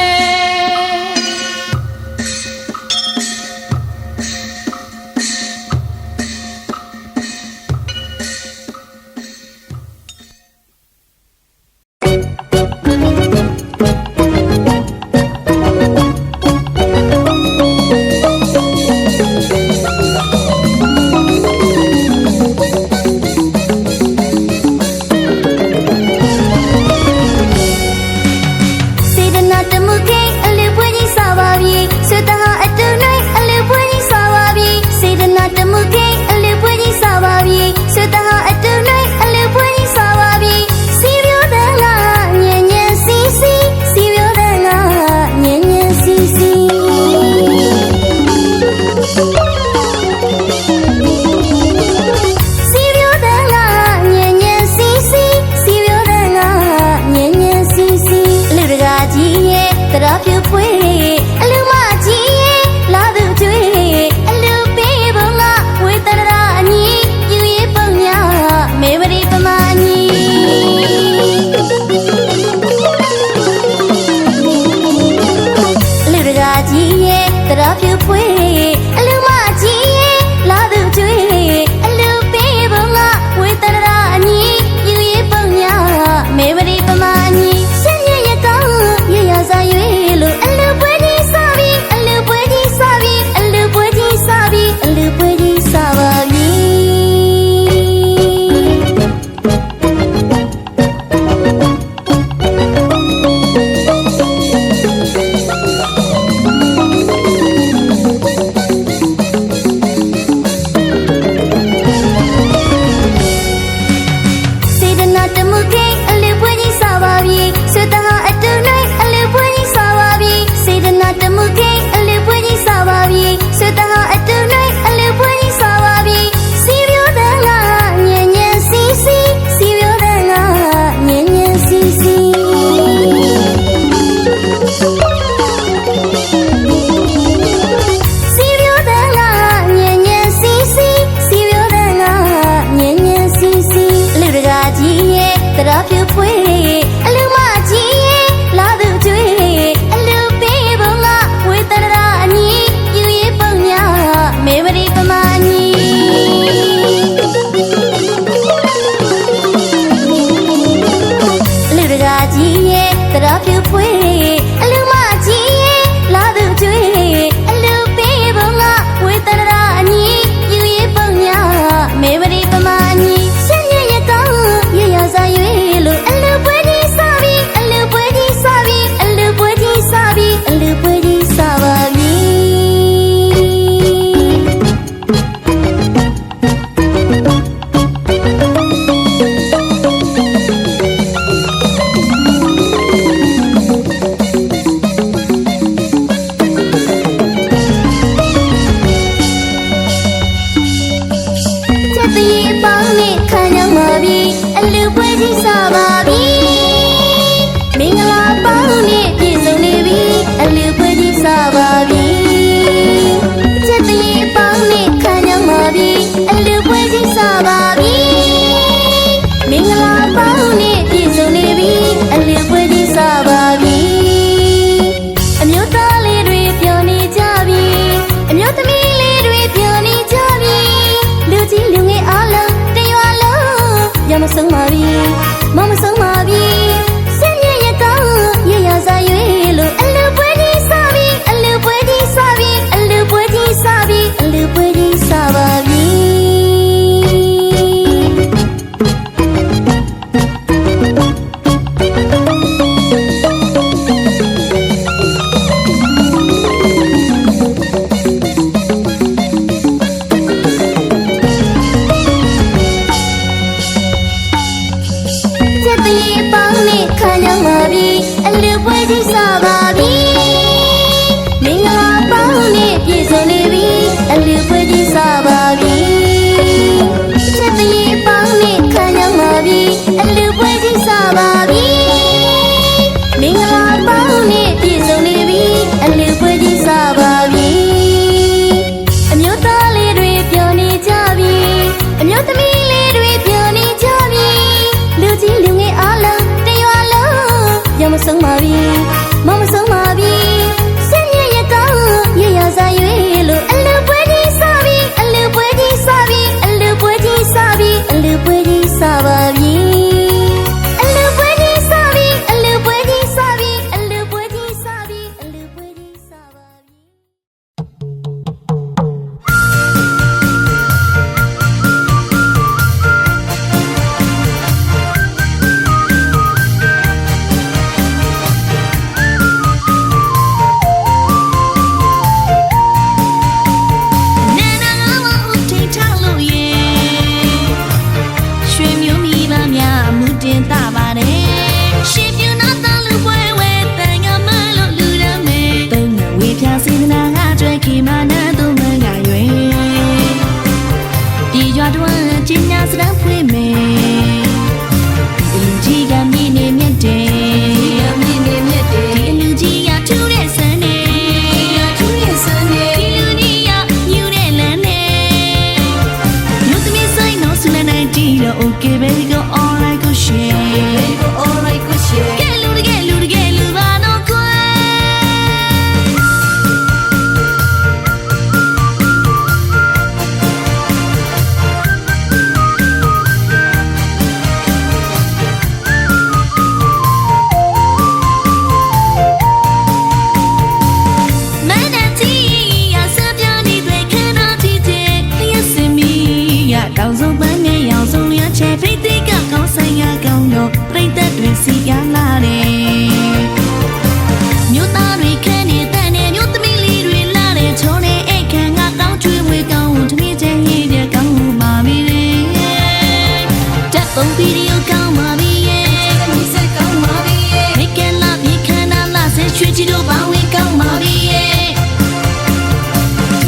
ရွှေချီတို့ဘာဝင်ကောင်းပါပြီရဲ့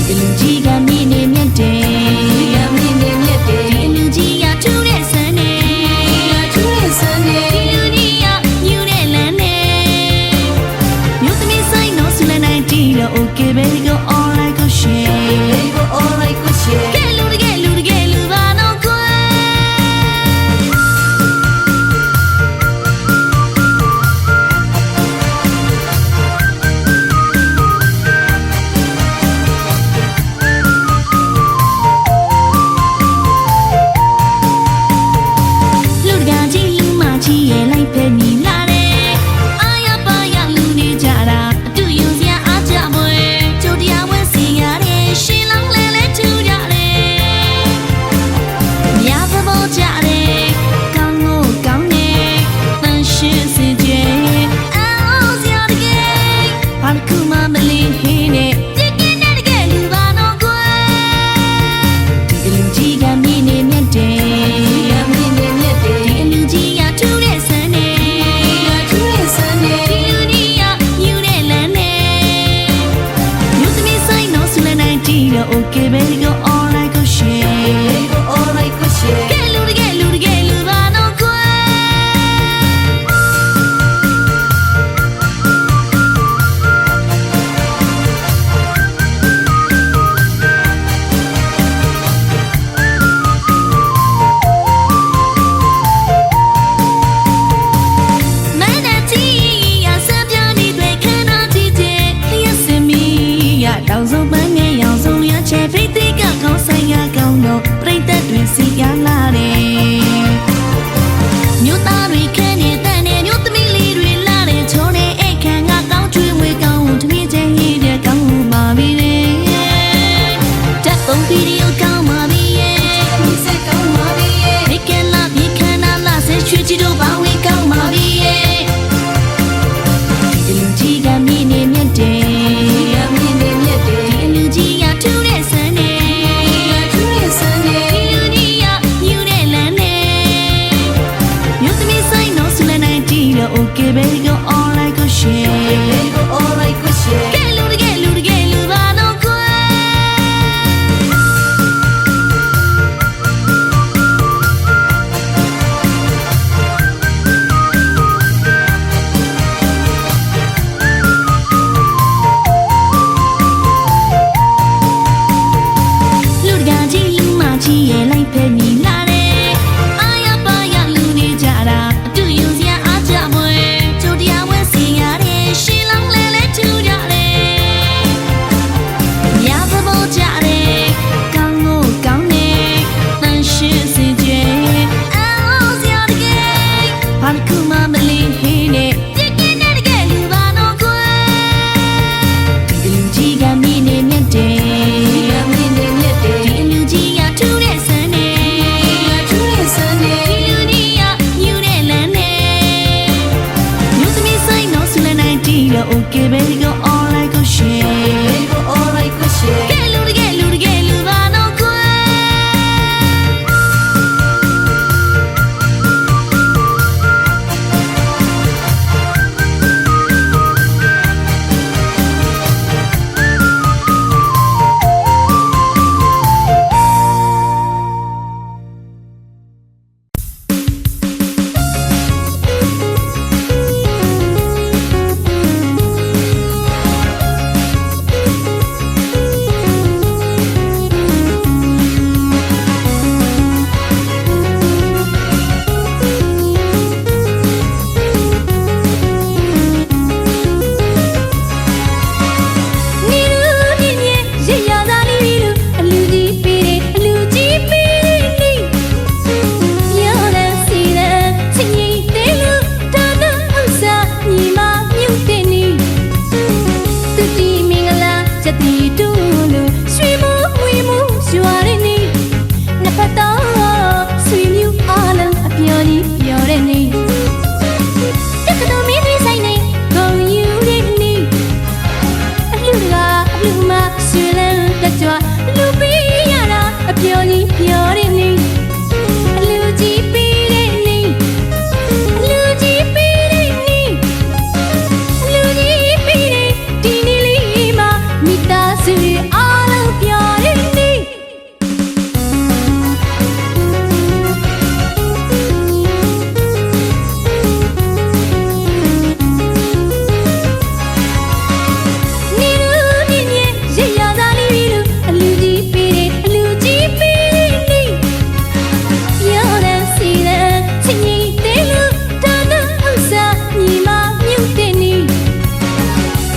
ဒီလူကြီးကမြင်နေမြတ်တယ်ဒီလူကြီးကထူးတဲ့ဆန်းနေဒီလူကြီးကယူတဲ့လမ်းနေမြို့သမီးဆိုင်တော့ဆူလနိုင်တီးတော့ okay baby go all right go shareကဲလူတကယ်လူပါတော့ကွယ်လူတကားကြီးလူမကြီးရဲ့လိုက်ဖက်မိလာတယ်အာရပါရလူနေကြတာအတူယူစရာအားကြမွေကြိုတရားဝင်စီရတယ်ရှင်လောင်းလဲထူကြတယ်မြားသဘောကြတယ်ကောင်းကိုကောင်းနေတန်ရှင်းစေကြအော်စရာတကယ်ဘာကူမှမလီဟင်းနဲ့ဒီကနေ့တကယ်လူပါတော့ကွယ်ဒီလူကြီးကမြင်နေမြတ်တယ်ဒီလူကြီးကထူးတဲ့ဆန်းနေဒီလူကြီးကယူတဲ့လမ်းနေမြို့သမီးဆိုင်တော့ဆူလနိုင်တီးတော့ okay baby go all right go shareကဲလူတကယ်လူပါတော့ကွယ်မနတီရစပြနေတွေခဏတည်တဲ့လျှက်စမီရတောင်စုံပန်းငယ်ရောင်စုံရချဲဖိတ်သိကကောင်းဆိုင်ရကောင်းတော့ပြိတ္တတွေစီရလာတယ်မြို့သားတွေခန်းနေတဲ့နဲ့မြို့သမီးလေးတွေလာတဲ့ချုံနေအိတ်ခံကကောင်းချွေးဝေးကောင်းတမီးချင်းကြီးတဲ့ကောင်းပါပြီလေတက်ပုံဗီဒီယိုကောင်းပါပြီမိကလာမြေခန္ဓာလာဆက်ချွေးချီတို့ဘာဝင်ကောင်းပါပြီဒီလူကြီးကမြင်နေမြတ်တယ်ဒီလူကြီးကထူးတဲ့ဆန်းနေဒီလူကြီးကယူတဲ့လမ်းနေမြို့သမီးဆိုင်တော့ဆူလနိုင်တီးတော့ okay baby go all right go shareကဲလူတကယ်လူပါတော့ကွယ်လူတကားကြီးလူမကြီးရဲ့လိုက်ဖက်မိလာတယ်အာရပါရလူနေကြတာအတူယူစရာအားကြမွေကြိုတရားဝင်စီရတယ်ရှင်လောင်းလဲထူကြတယ်မြားသဘောကြတယ်ကောင်းကိုကောင်းနေတန်ရှင်းစေကြအော်စရာတကယ်ဘာကူမှမလီဟင်းနဲ့ဒီကနေ့တကယ်လူပါတော့ကွယ်ဒီလူကြီးကမြင်နေမြတ်တယ်ဒီလူကြီးကထူးတဲ့ဆန်းနေဒီလူကြီးကယူတဲ့လမ်းနေမြို့သမီးဆိုင်တော့ဆူလနိုင်တီးတော့ okay baby go all right go shareကဲလူတကယ်လူပါတော့ကွယ်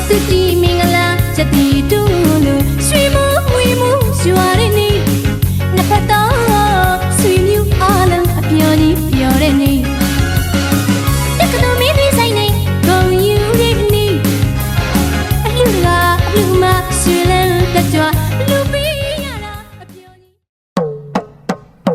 သူတီမင်္ဂလာချက်တီတူလို့ရွှေမဝေမရွာရနေနှစ်ဖက်တော့ဆွေမျိုးအားလုံးအပြော်ကြီးပြော်ရနေတက္ကသိုလ်မင်းကြီးဆိုင်နေဂုံယူရနေအလှကအလှမရွှေလန်းတက်ကြွလူပေးရတာအပြော်ကြီး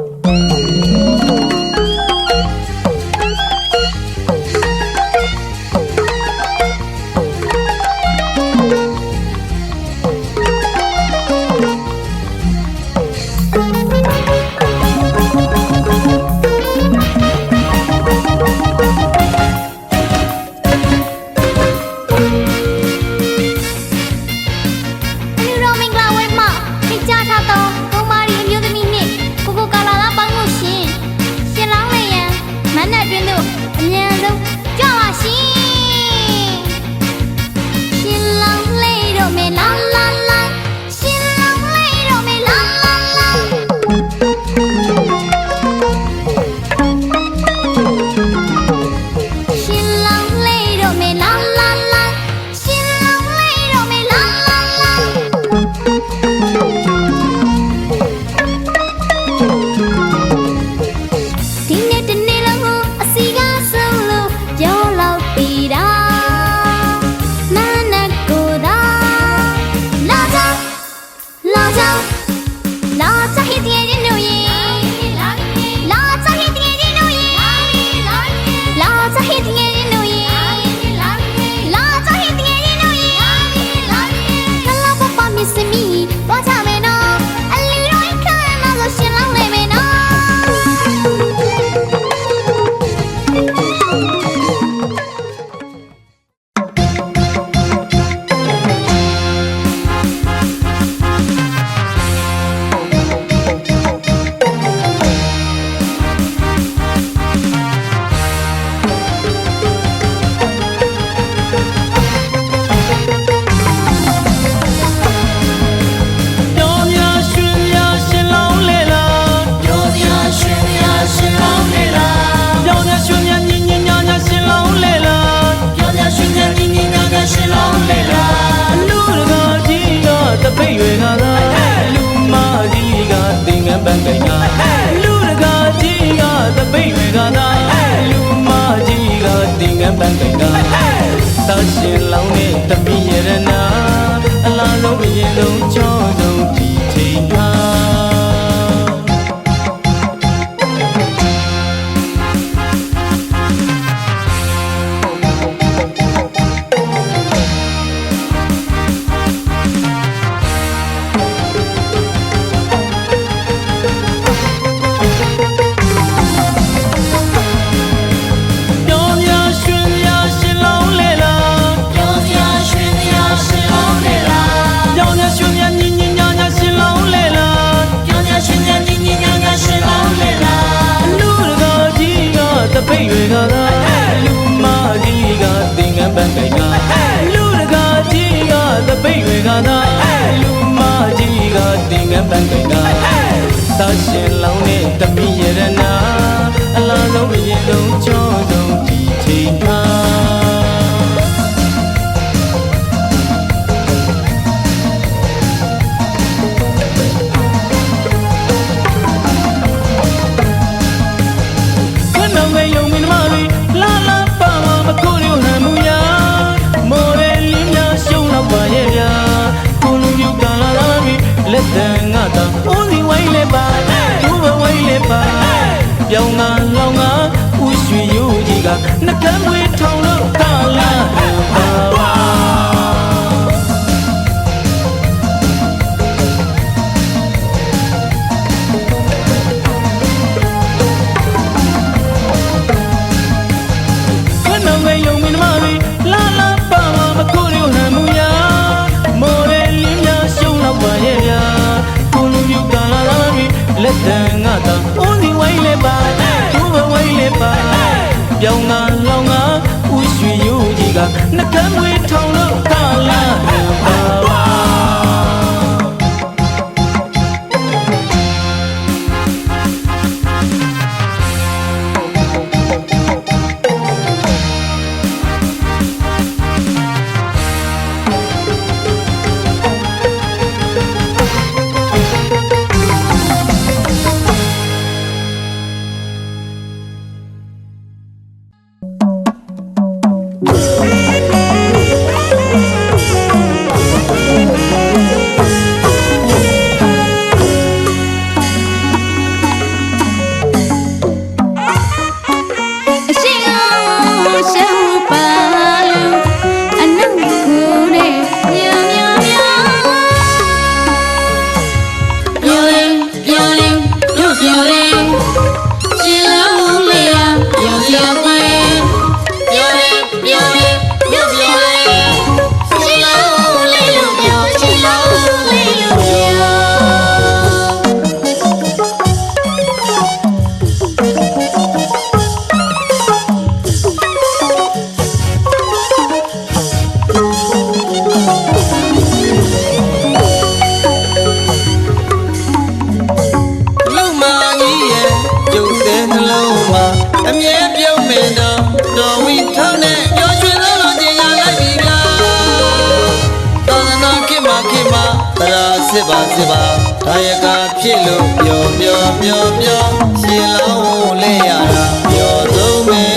ပါစစ်ပါဒါယကဖြစ်လို့ပျော်ပျော်ပျော်ပျော်ရှင်လောင်းလဲရတာပျော်ဆုံးပဲ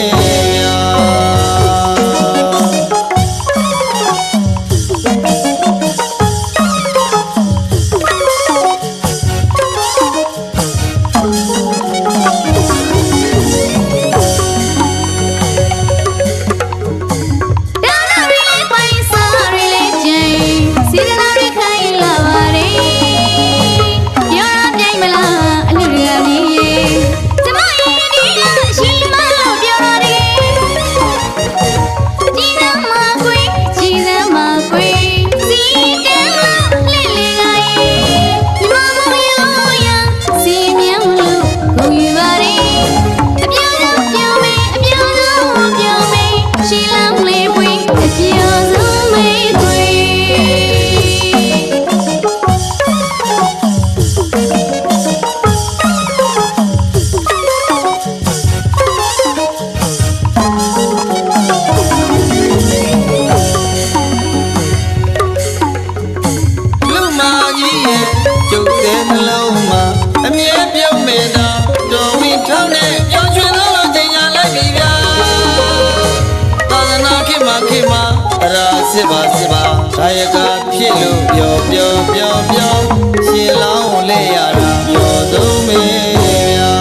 စစ်ပါစစ်ပါဒါယကဖြစ်လို့ပျော်ပျော်ပျော်ပျော်ရှင်လောင်းလဲရတာပျော်ဆုံးပဲဗျာ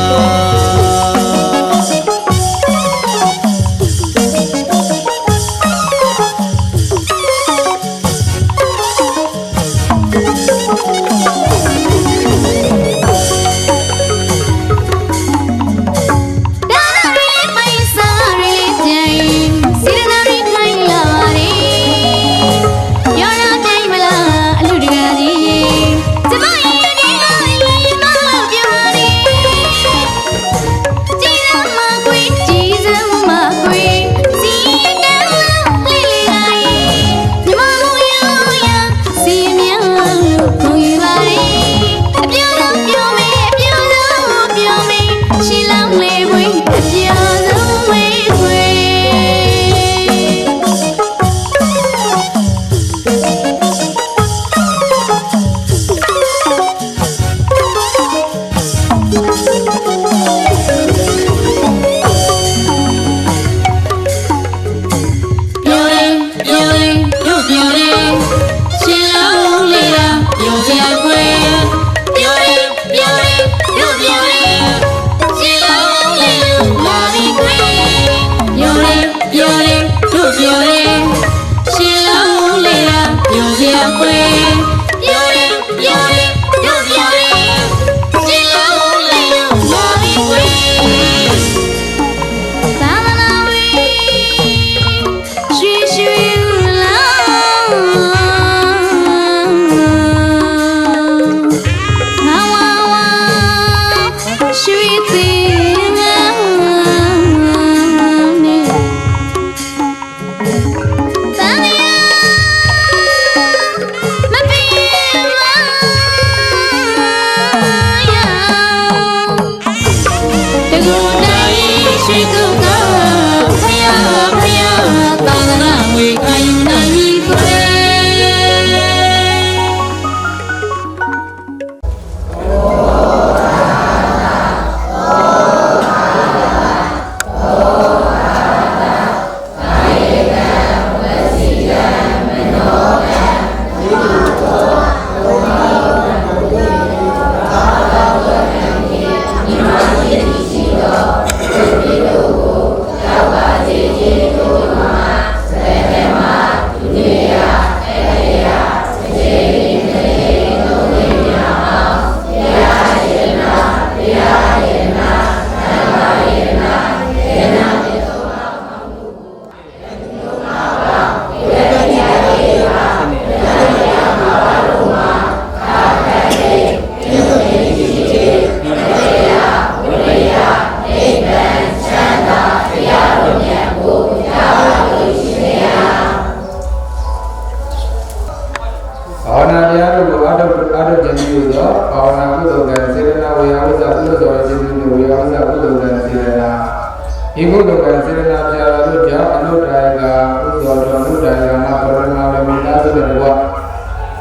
ဒီဘုဒ္ဓကစေတနာပြာတို့ကြောင့်အနုတ္တရကဥစ္စောတော်အနုတ္တရကမှာပရမနာမီနာဆိုတဲ့ဘဝ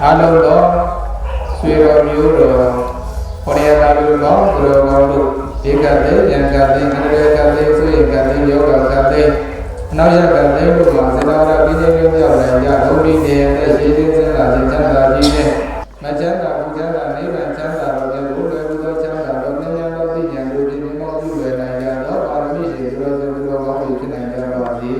အားလုံးသောဆွေတော် ရင်သက်ရှိသေးစလာခြင်းချမ်းသာပြီးနဲ့မချမ်းသာဘူးချမ်းသာနိဗ္ဗာန်ချမ်းသာတော့တဲ့ဘုရားဘုရားချမ်းသာတော့ဉာဏ်တော်သိဉာဏ်တို့ဒီမောပြုလွယ်နိုင်ကြတော့ပါရမီရှိသောသူတော်ကောင်းတွေဖြစ်နိုင်ကြပါစေ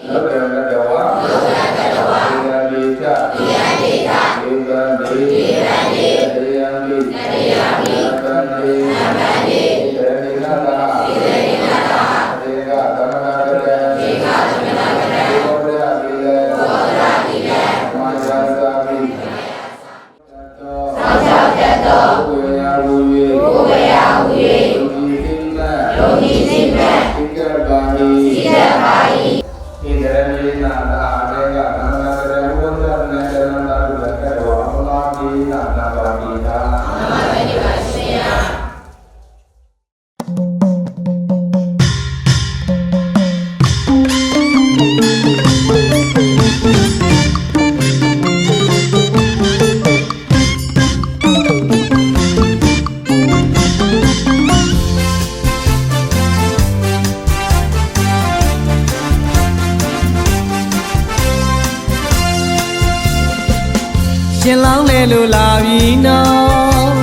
လောကရတ္တဝါဒီယတိချဒီယတိချဒီဗန္တိဒီဗန္တိတေယံမိတေယံမိဗန္တိဗန္တိတေနိနာတာတေနိနာတာတေကသမနာကတေတေကသမနာကတေဘောဓရာတိလေဘောဓရာတိလေမာယာသာမိသောသောတတောဘုရားဝူယေဘုရားဝူယေယောဂီသိမယောဂီသိမသိကပါဟိသိကပါဟိဣန္ဒရမေနာတာတေကသမနာကတေဘောဓရာတိလေသမနာကတေဘောအမလာတိနာနာပါတိတာအမဝေဒီပါစေယရှင်လောင်းလေလို့လာပြီနော်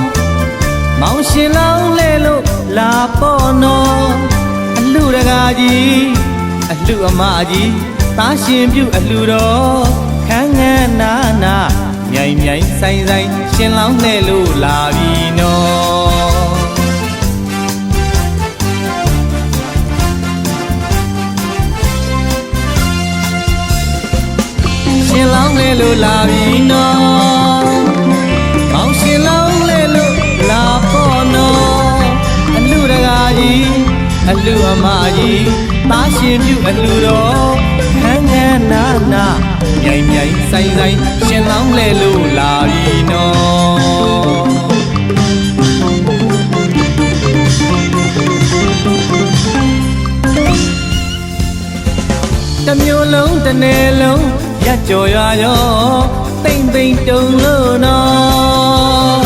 မောင်ရှင်လောင်းလေလို့လာပေါ့နော်အလှတကားကြီးအလှအမကြီးသားရှင်ပြုအလှတော်ခန်းငန်းနာနာမြိုင်မြိုင်ဆိုင်ဆိုင်ရှင်လောင်းလေလို့လာပြီနော်ရှင်လောင်းလေလို့လာပြီနော်မောင်ရှင်လောင်းလေလို့လာပေါ့နော်အလှတကားကြီးအလှအမကြီးသားရှင်ပြုအလှတော်ခန်းခန်းနာနာမြိုင်မြိုင်ဆိုင်ဆိုင်ရှင်လောင်းလေလို့လာပြီနော်တစ်မျိုးလုံးတစ်နယ်လုံးရကြော်ရွာရောတိမ်တိမ်တုံလို့နော်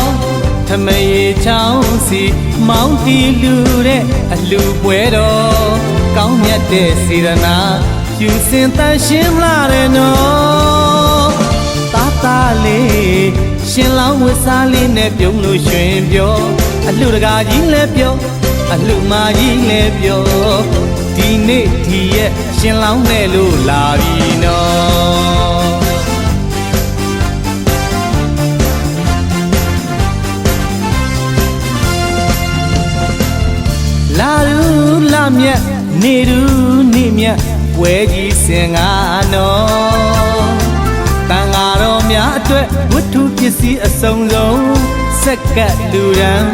ထမရေချောင်းစီမောင်းတီလူတဲ့အလူပွဲတော်ကောင်းမြတ်တဲ့စေရနာယူစင်တန်ရှင်းလာတယ်နော်တာတာလေးရှင်လောင်းဝစားလေးနဲ့ပြုံးလို့ရွှင်ပြောအလူတကာကြီးလည်းပြောအလူမကြီးလည်းပြောဒီနေ့ဒီရဲ့ရှင်လောင်းနဲ့လို့လာပြီနော်လာရူလာမြတ်နေရူနေမြတ်ပွဲကြီးစင်ကနော်တန်ဃာတော်များအတွက်ဝတ္ထုပစ္စည်းအစုံဆုံးစက္ကပ်လူရန်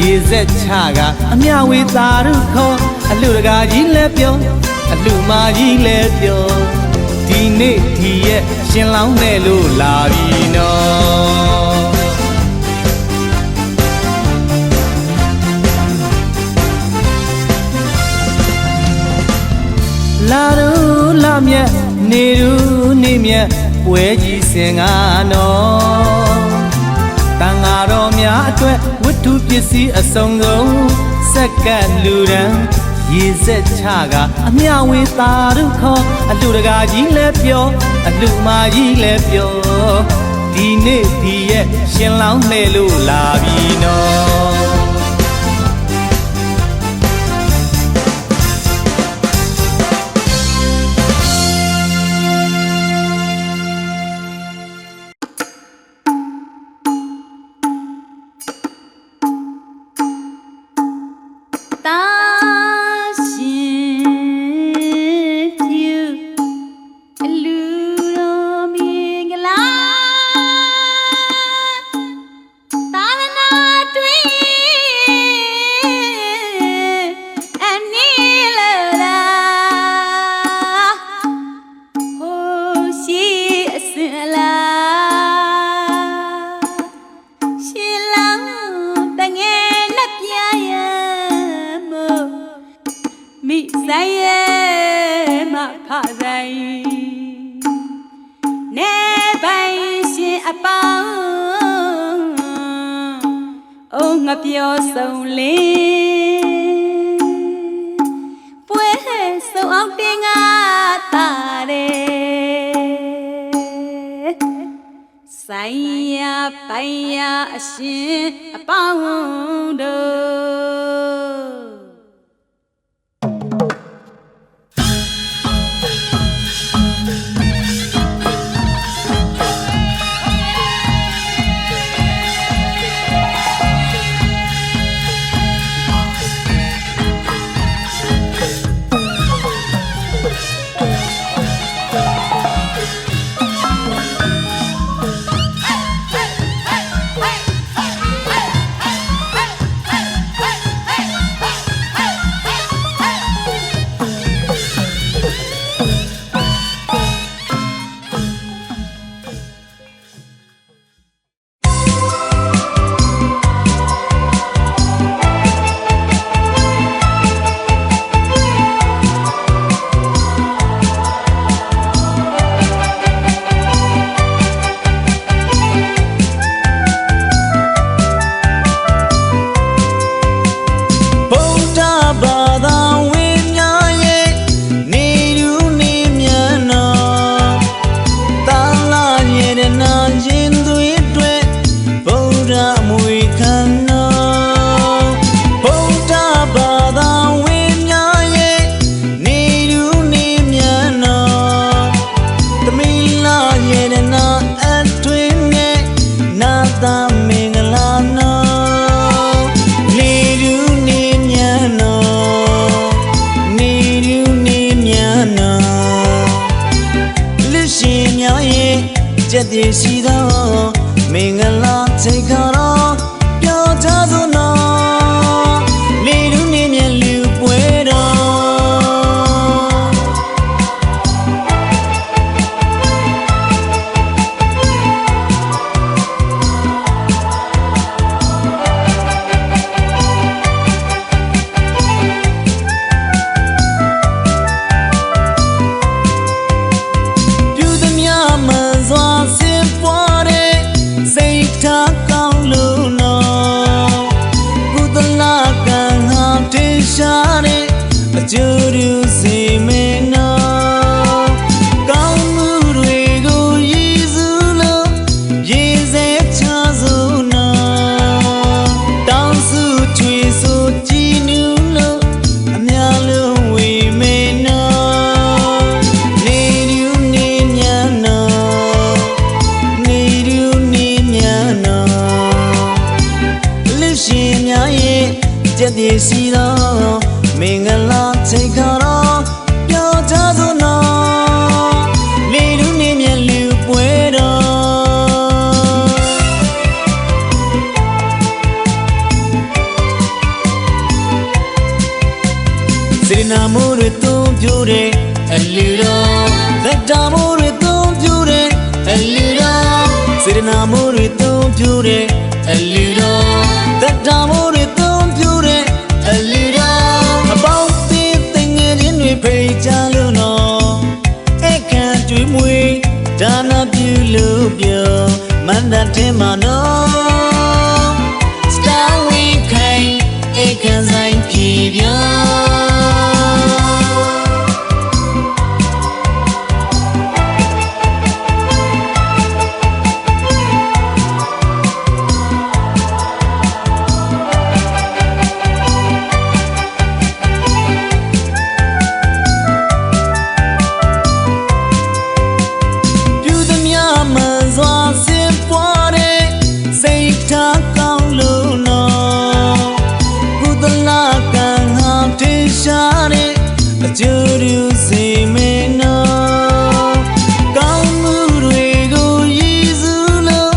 ရေစက်ချကအမြဝေသာရုခေါ်အလှတကားကြီးလည်းပြောအလှမကြီးလည်းပြောဒီနေ့ဒီရဲ့ရှင်လောင်းနဲ့လို့လာပြီနော်လာရူလာမြတ်နေရူနေမြတ်ပွဲကြီးစင်ကနော်တန်ဃာတော်များအတွက်ဝတ္ထုပစ္စည်းအစုံဆုံးစက္ကပ်လူရန်ရေစက်ချကအမြဝေသာရုခေါ်အလှတကားကြီးလည်းပြောအလှမကြီးလည်းပြောဒီနေ့ဒီရဲ့ရှင်လောင်းနဲ့လို့လာပြီနော်ငါပြောဆုံးလေးပွဲဆုံးအောင်တင်ငါတာတယ် ဆိုင်ရာပိုင်ရာအရှင်အပေါင်းတို့ကျက်တည်ရှိသောမင်္ဂလာချိန်ခါတော့ပြောကြစို့နော်လေလူနေမြတ်လူပွဲတော်ကျူးရူစီမေနောကောင်းမှုတွေကိုရည်စူးလို့ရေစေချစို့နော်တောင်းစုချွေဆိုကြည်နူးလို့အများလုံးဝေမေနောနေရူနေမြတ်နော်နေရူနေမြတ်နော်လူရှင်များရဲ့ကျက်တည်စီတော့မင်္ဂလာချိန်ခါတော့ပြောကြစို့နော်လေလူနေမြတ်လူပွဲတော်စေနာမိုးတွေသုံးပြတဲ့အလူတော်သက်တာမိုးတွေသုံးပြတဲ့အလူတော်စေနာမိုးတွေသုံးပြတဲ့အလူတော်သက်တာမိုးတွေသုံးပြတဲ့အလူတော်ဖိတ်ကြလို့နော်အခန့်ကျွေးမွေးဒါနပြုလို့ပြောမန္တတင်မှာနော်စတာဝီခိုင်အခန့်ဆိုင်ပြေပြောကျူးရူစီမေနောကောင်းမှုတွေကိုရည်စူးလို့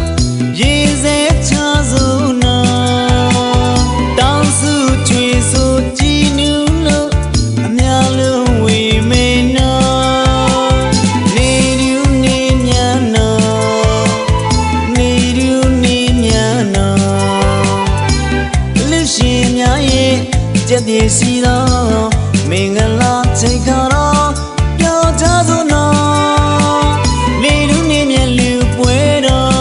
ရေစေချစို့နော်တောင်းစုချွေဆိုကြည်နူးလို့အများလုံးဝေမေနောနေရူနေမြတ်နော်နေရူနေမြတ်နော်လူရှင်များရဲ့ကျက်တည်စီတော့မင်္ဂလာချိန်ခါတော့ပြောကြစို့နော်လေလူနေမြတ်လူပွဲတော်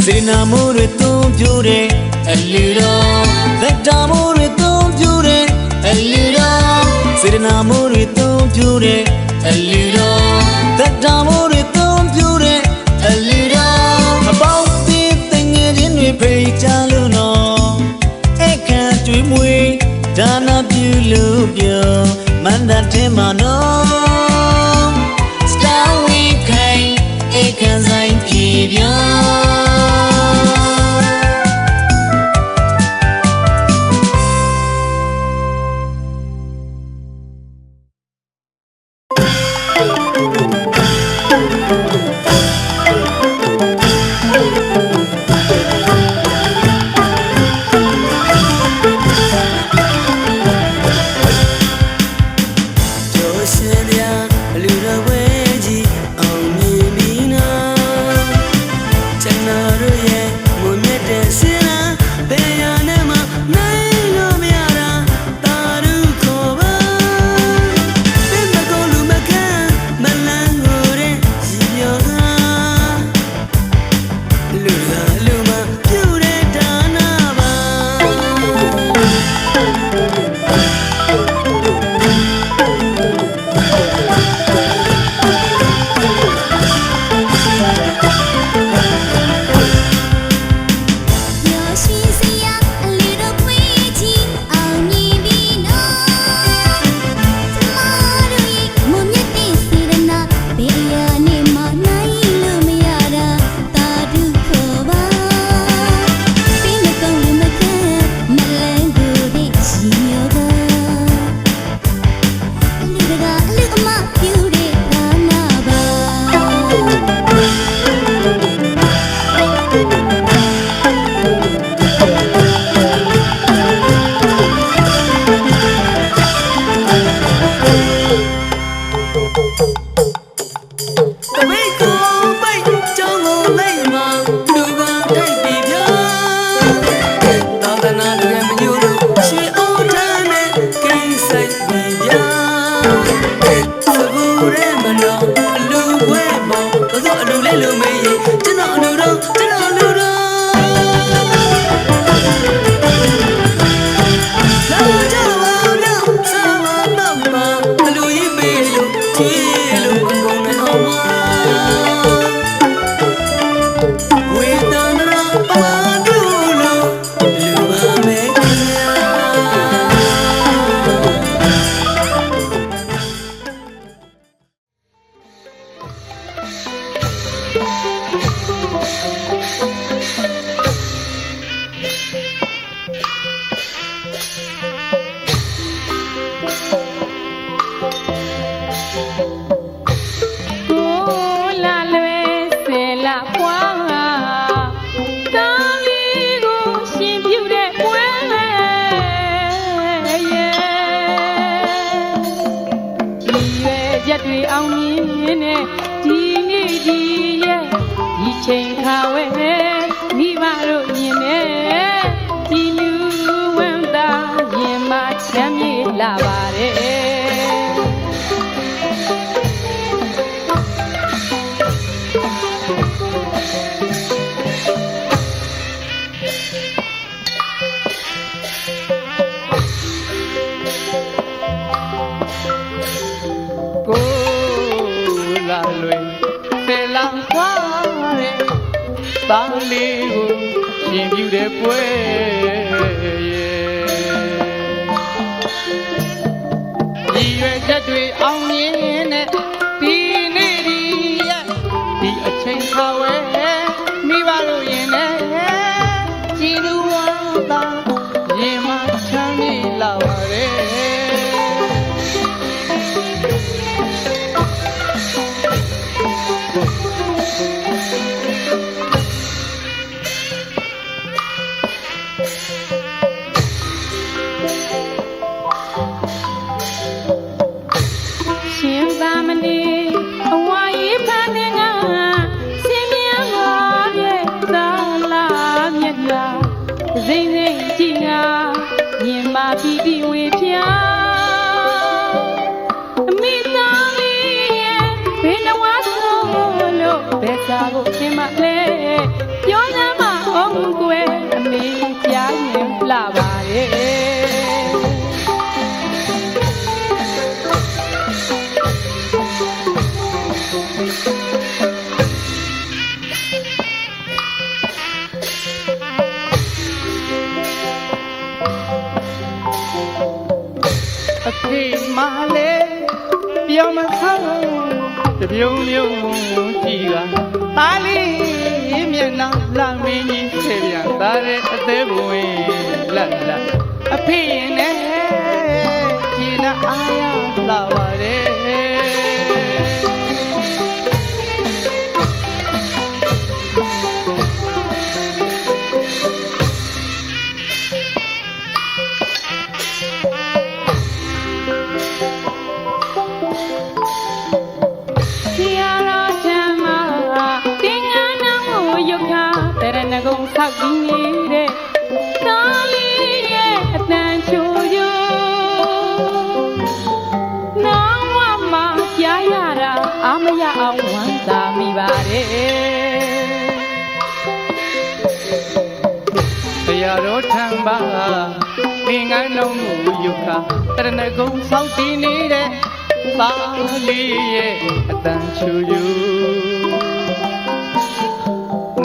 စေနာမိုးတွေသုံးပြတဲ့အလူတော်သက်တာမိုးတွေသုံးပြတဲ့အလူတော် မွေဒါနာပြုလို့ပြောမန္တတင်မနော Star Week ခိုင်အခန်းဆိုင်ပြေပြော အဖေမလေးပြောမဆောင်တပြုံးပြုံးကြည့်တာတားလေးမျက်နှာလာမင်းကြီးဆယ်ပြန်သားတဲ့အသေးဘဝင်လက်လက်အဖေရင်နဲ့ဒီနာအားရလာပါတယ်ကုန်ဆောက်ပြီးနေတဲ့သားလေးရဲ့အတန်ချိုယိုနောင်ဝမှာကြားရတာအာမရအောင်ဝမ်းသာမိပါတယ်တရားတော်ထံပါသင်္ကန်းတော်မူယုခတရဏဂုံဆောက်ပြီးနေတဲ့သားလေးရဲ့အတန်ချိုယို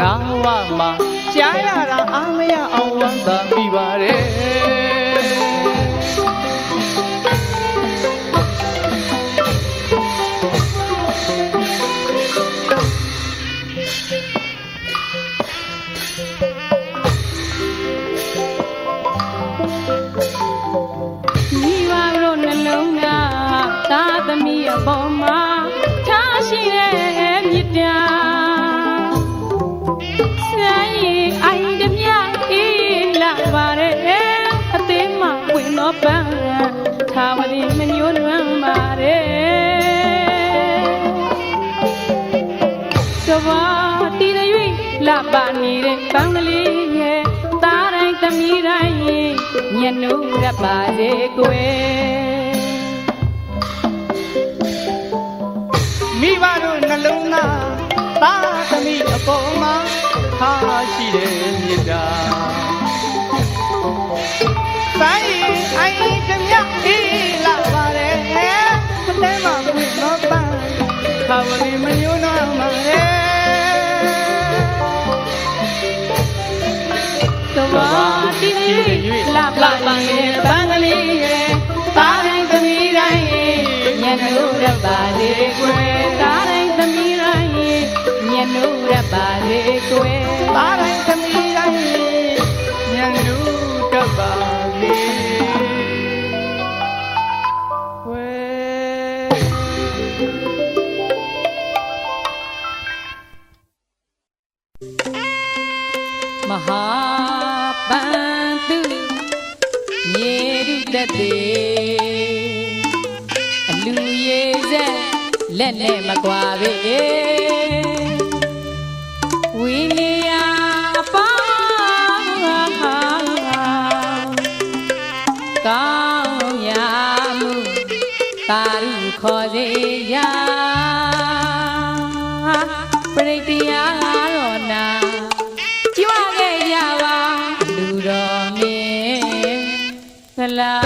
နောင်ဝမှာကြားရတာအားမရအောင်ဝမ်းသာမိပါတယ်မိဘတို့နှလုံးသားသာသမီအပေါ်မှာထားရှိတဲ့မြတ်တာပန်းသာဝတိမညိုးလွမ်းပါတယ်ကဘာတီရ၍လှပနေတဲ့ပန်းကလေးရဲ့သားတိုင်းသမီးတိုင်းညနုရပါစေကွယ်မိဘတို့နှလုံးသားသားသမီးအပေါ်မှာထားရှိတဲ့မြတ်တာဆိုင်အိုင်ကမြအေးလာပါတယ်မတဲမှာဘုနောပန်းခါဝရီမညိုးနာမှာလေသဘာတိရွေလာပလာနေတဲ့ပန်းကလေးရဲ့သားတိုင်းသမီးတိုင်းညနိုးရပါလေကွယ်သားတိုင်းသမီးတိုင်းညနိုးရပါလေကွယ်သားတိုင်းသမီးတိုင်းညနိုးရပါမဟာပန်သူမြေရုတသေးအလူရေးဆက်လက်နဲ့မကွာပဲဝီလီယာအပေါင်းကောင်းရမှုတာရုခေါ်စေရပရိတ္တရာတော်နာလူတော်မင်းသလား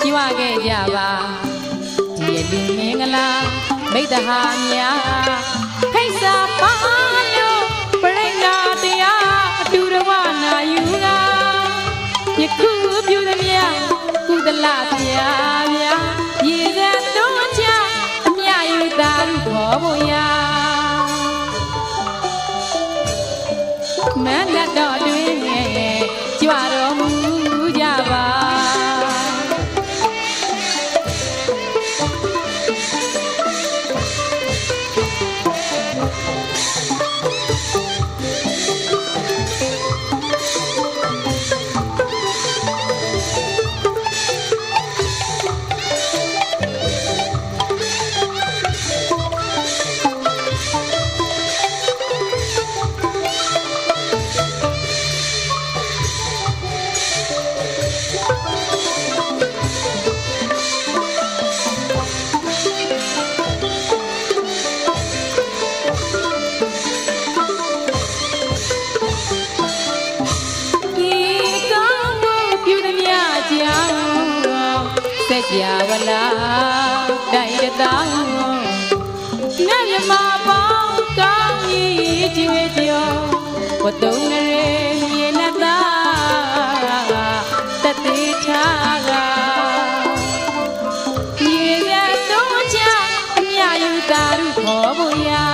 ကြွခဲ့ကြပါဒီလူမင်္ဂလာမိတ္တဟာများခိစ္ဆာပါလို့ပြိဋ္ဌာတရားအတူတဝနာယူတာယခုပြုသမျှကုသလဗျာဗျာရေသက်တွန်းချအမြယူတာဘောဖို့ရာမန္တတော်တွင်ကြွတော်မူကြပါကြဝလာတိုက်တောင်း နတ်မြမပေါင်းကောင်းကြီးကျွေးကြောဝတ်တုံးငရေမြေနတ်သားတတိထားကဒီရတော့ချအမြယူတာရုခေါ်ဖို့ရာ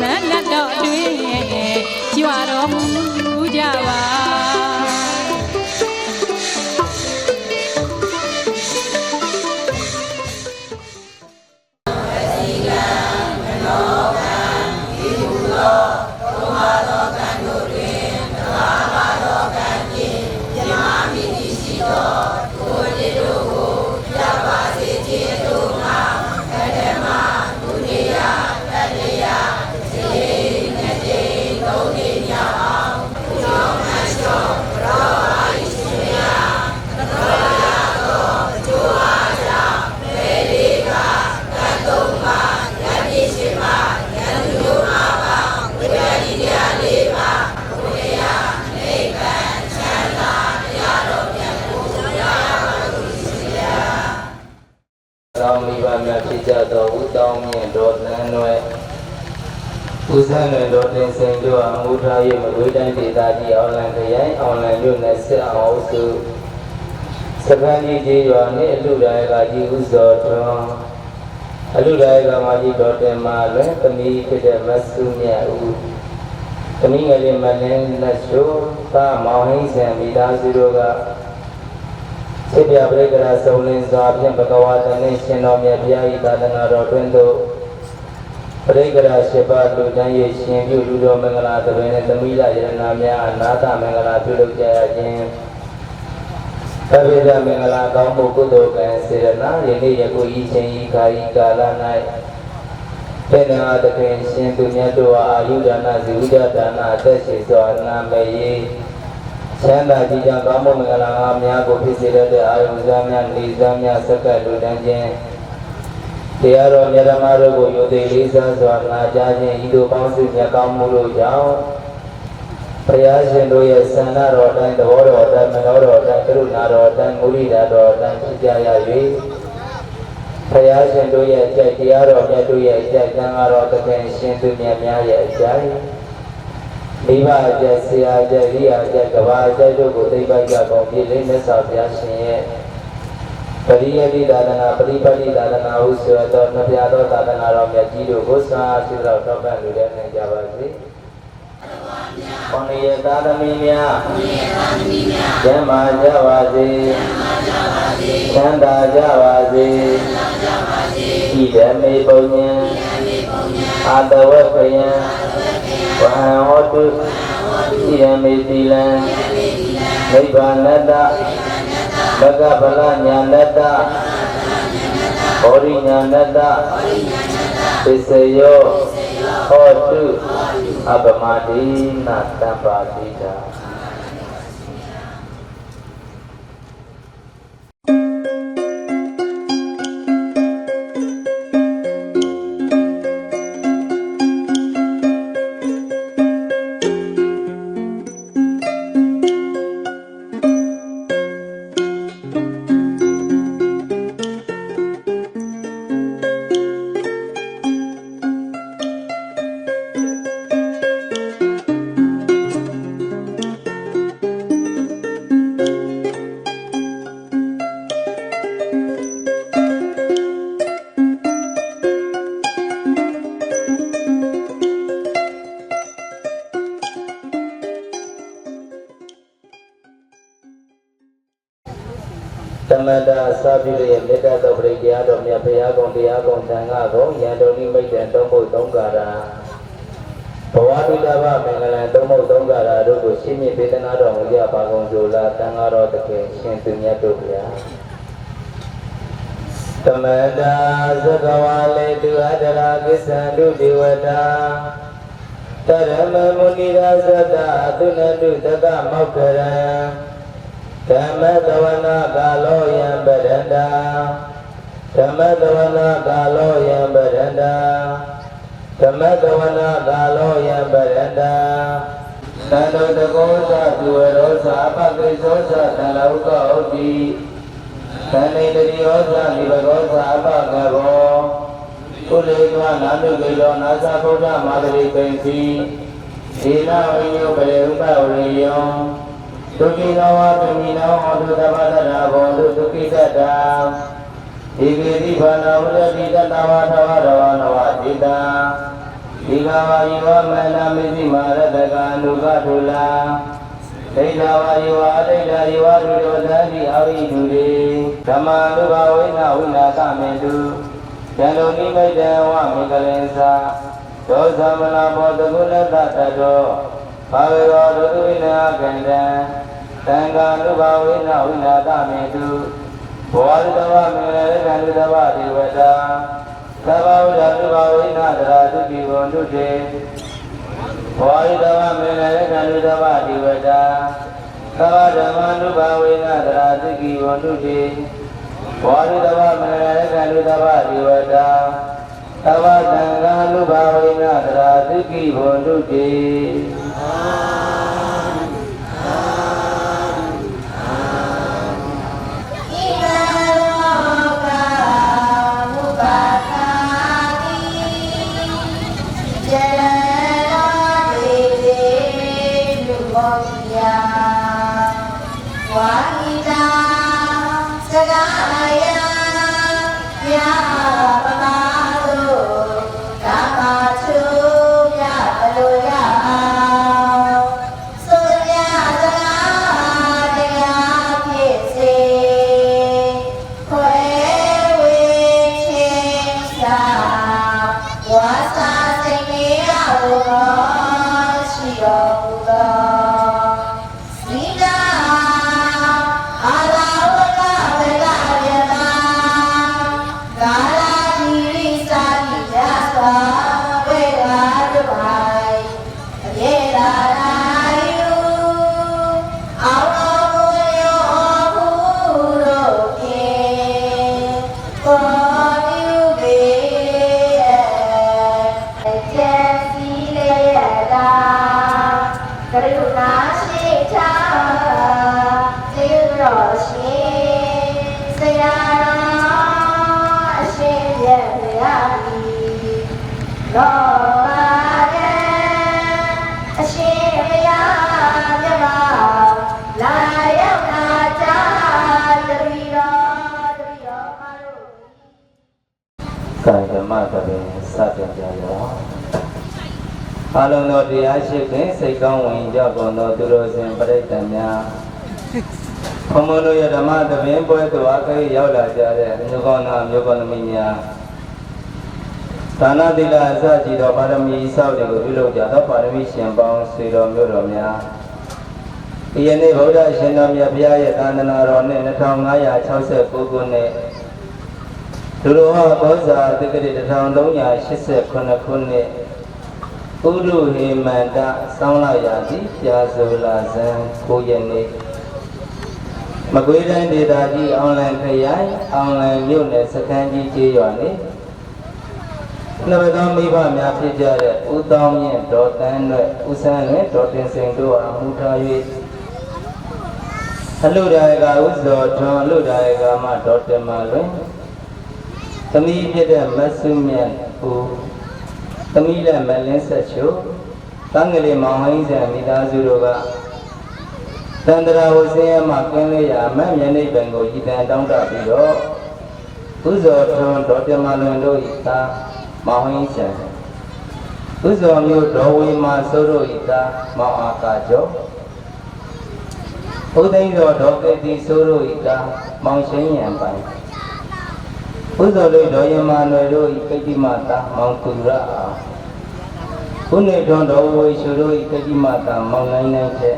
နတ်နတ်တော်အတွင်းကြွတော်မူကြပါ ဦးဇင်းလွင်တော်တင်စိန်တို့အမှုထား၍မကွေးတိုင်းဒေသကြီးအောင်လံခရိုင်အောင်လံမြို့နယ်စစ်အောင်စုစကန်းကြီးကျေးရွာနှင့်အလူဒါယကကြီးဦးစောထွန်းအလူဒါယကမကြီးတော်တင်မာလွင်သမီးဖြစ်တဲ့မဆုမြတ်ဦးသမီးငယ်လေးမလင်းလက်ရှိုးသာမောင်ဟိဆန်မိသားစုတို့ကစေပြပရိကရာစုံလင်းစွာဖြင့်ဘဂဝါတန်နှင့်ရှင်တော်မြတ်ဘုရား၏သာသနာတော်တွင်သို့ပရိကရာရှိပါလူတန်း၍ရှင်ပြုလူတော်မင်္ဂလာသဘင်နှင့်သမီးလာယရနာများအနာသမင်္ဂလာပြုလုပ်ကြရခြင်းသဗ္ဗေဒမင်္ဂလာကောင်းမှုကုသိုလ်ကံစေရနာယနေ့ယခုဤချိန်ဤခါဤကာလ၌တေနဝတခင်ရှင်သူမြတ်တို့အားအာယုဒါနဇီဝိဒဒါနအသက်ရှိစွာနာမယေချမ်းသာကြည်ကြောင်ကောင်းမှုမင်္ဂလာများများကိုဖြစ်စေတဲ့အာယုဇာများနေဇာများစက္ကလူတန်းခြင်းတရားတော်မြတ်ဓမ္မတို့ကိုယုံကြည်လေးစားစွာနာကြားခြင်းဤသို့ပေါင်းစုမြတ်ကောင်းမှုတို့ကြောင့်ဘုရားရှင်တို့ရဲ့ဆန္ဒတော်အတိုင်းသဘောတော်အတိုင်းမနောတော်အတိုင်းကရုဏာတော်အတိုင်းမုဒိတာတော်အတိုင်းဖြစ်ကြရ၍ဘုရားရှင်တို့ရဲ့အကျိုက်တရားတော်မြတ်တို့ရဲ့အကျိုက်သံဃာတော်သခင်ရှင်သူမြတ်များရဲ့အကျိုက်မိဘအကျိုက်ဆရာအကျိုက်ရိယာအကျိုက်ကဘာအကျိုက်တို့ကိုသိပိုက်ကကုန်ပြည့်လေးမြတ်စွာဘုရားရှင်ရဲ့ပရိယတိသာသနာပရိပတ်တိသာသနာဟုဆိုသောနှစ်ပြားသောသာသနာတော်မြတ်ကြီးတို့ကိုစာရှိတော်တောက်ပံ့လူတဲ့နိုင်ကြပါစေ။ဘုန်းကြီးသာသမီများကျမ်းမာကြပါစေ။ချမ်းသာကြပါစေ။ဤဓမ္မေပုံညံအာတဝက္ခယံဝဟံဟောတုဤဓမ္မေသီလံနိဗ္ဗာနတဘဂဗလညာနတ္တဘောရိညာနတ္တသစ္စယောဟောတုအပမတိနာတံပါတိတာ သမတစာပြုရဲ့မေတ္တာတော်ပရိတရားတော်မြတ်ဘုရားကုံတရားကုံသံဃာကုံယံတော်နိမိတ်တံသုံးဖို့သုံးကာရာဘဝတုတ္တဗမင်္ဂလံသုံးဖို့သုံးကာရာတို့ကိုရှင်းမြပေးသနာတော်မူကြပါကုန်ကြလားသံဃာတော်တကယ်ရှင်သူမြတ်တို့ဗျာသမတသကဝါလေတုအတရာကိစ္ဆန္တုဒေဝတာတရမမုနိရာဇတသုနတုတကမောက္ခရံဓမ္မသဝနာကာလောယံပရန္တာဓမ္မသဝနာကာလောယံပရန္တာဓမ္မသဝနာကာလောယံပရန္တာသန္တုတကောသသူဝရောသာပကိသောသတလောကောတိဓ သန္တိတတိယောဇာနိဘဂောဇာအပကဘောကုလေကနာတုကေယောနာသဗုဒ္ဓမာတရိပိစီဧနဝိညုပရေဥပဝရိယောဒုက္ခိနောဝတုမိနောဟောတုသဗ္ဗတရာဘောတုဒုက္ခိတတံဧကေတိဘာနာဝရတိတတဝါထဝရဝနဝတိတံဒီဃဝါယဝမနာမိသိမာရတကအနုကထုလံဒိဋ္ဌဝါယဝအဒိဋ္ဌယဝဒုရောသတိအဝိဒုရေဓမ္မာနုဘဝိနဝိနာကမေတုဇံလုံနိမိတံဝမေကလင်္စာဒောသမနာဘောတကုလတ္တတတောဘာဝေရောဒုဝိနာကန္တံသံဃာနုဘဝိနဝိနာကမေတုဘောရတဝမေရကန္တဝဒေဝတာသဗ္ဗဝဒနုဘဝိနတရာသုတိဝန္တုတေဘောရတဝမေရကန္တဝဒေဝတာသဗ္ဗဓမ္မာနုဘဝိနတရာသုတိဝန္တုတေဘောရတဝမေရကန္တဝဒေဝတာသဗ္ဗသံဃာနုဘဝိနတရာသုတိဝန္တုတေကာယမတပင်စတင်ကြရောအလုံးတော်တရားရှိခင်စိတ်ကောင်းဝင်ကြကုန်သောသူတော်စင်ပရိသတ်များဘုံဘုံတို့ရဲ့ဓမ္မတပင်ပွဲတော်အခေရောက်လာကြတဲ့မြို့ကောင်းသားမြို့ကောင်းသမီးများဒါနသီလအစကြည်တော်ပါရမီစောင့်တွေကိုပြုလုပ်ကြသောပါရမီရှင်ပေါင်းဆွေတော်မျိုးတော်များဒီယနေ့ဗုဒ္ဓရှင်တော်မြတ်ဘုရားရဲ့သာသနာတော်နှစ်2569ခုနှစ်သူတော်ဟောသောဇာတိကတိ1389ခုနှစ်ဥဒုဟေမန္တစောင်းလာရာတိပြာဆိုလာဇန်9ရက်နေ့မကွေးတိုင်းဒေသကြီးအောင်လံခရိုင်အောင်လံမြို့နယ်စခန်းကြီးကျေးရွာနေနှစ်ဘသောမိဘများဖြစ်ကြတဲ့ဦးတောင်းမြင့်ဒေါ်တန်းနဲ့ဦးဆန်းနဲ့ဒေါ်တင်စိန်တို့အားမူထား၍အလုဒါယကဥဇော်ထွန်းအလုဒါယကမှဒေါ်တင်မလွင်သမီးဖြစ်တဲ့မဆုမြတ်ဦးသမီးလည်းမလင်းဆက်ချိုတန်ကလေးမောင်ဟင်းဆန်မိသားစုတို့ကတန္တရာဝဆင်းရဲမှကင်းလေးရာမမျက်နှိပ်ပင်ကိုရည်တန်တောင်းတပြီးတော့ဥဇော်ထွန်းဒေါ်တင်မလွင်တို့၏သားမောင်ဟင်းဆန်ဥဇော်မျိုးဒေါ်ဝေမာစိုးတို့၏သားမောင်အာကာကျော်ဦးသိန်းစောဒေါ်ကေတီစိုးတို့၏သားမောင်ရှင်းရံပိုင်ဥဇော်လေးဒေါ်ယမနွယ်တို့၏ကိတိမတာမောင်သူရအားခုနေတော်တော်ဝေရှုတို့၏ကိတိမတာမောင်နိုင်နိုင်တဲ့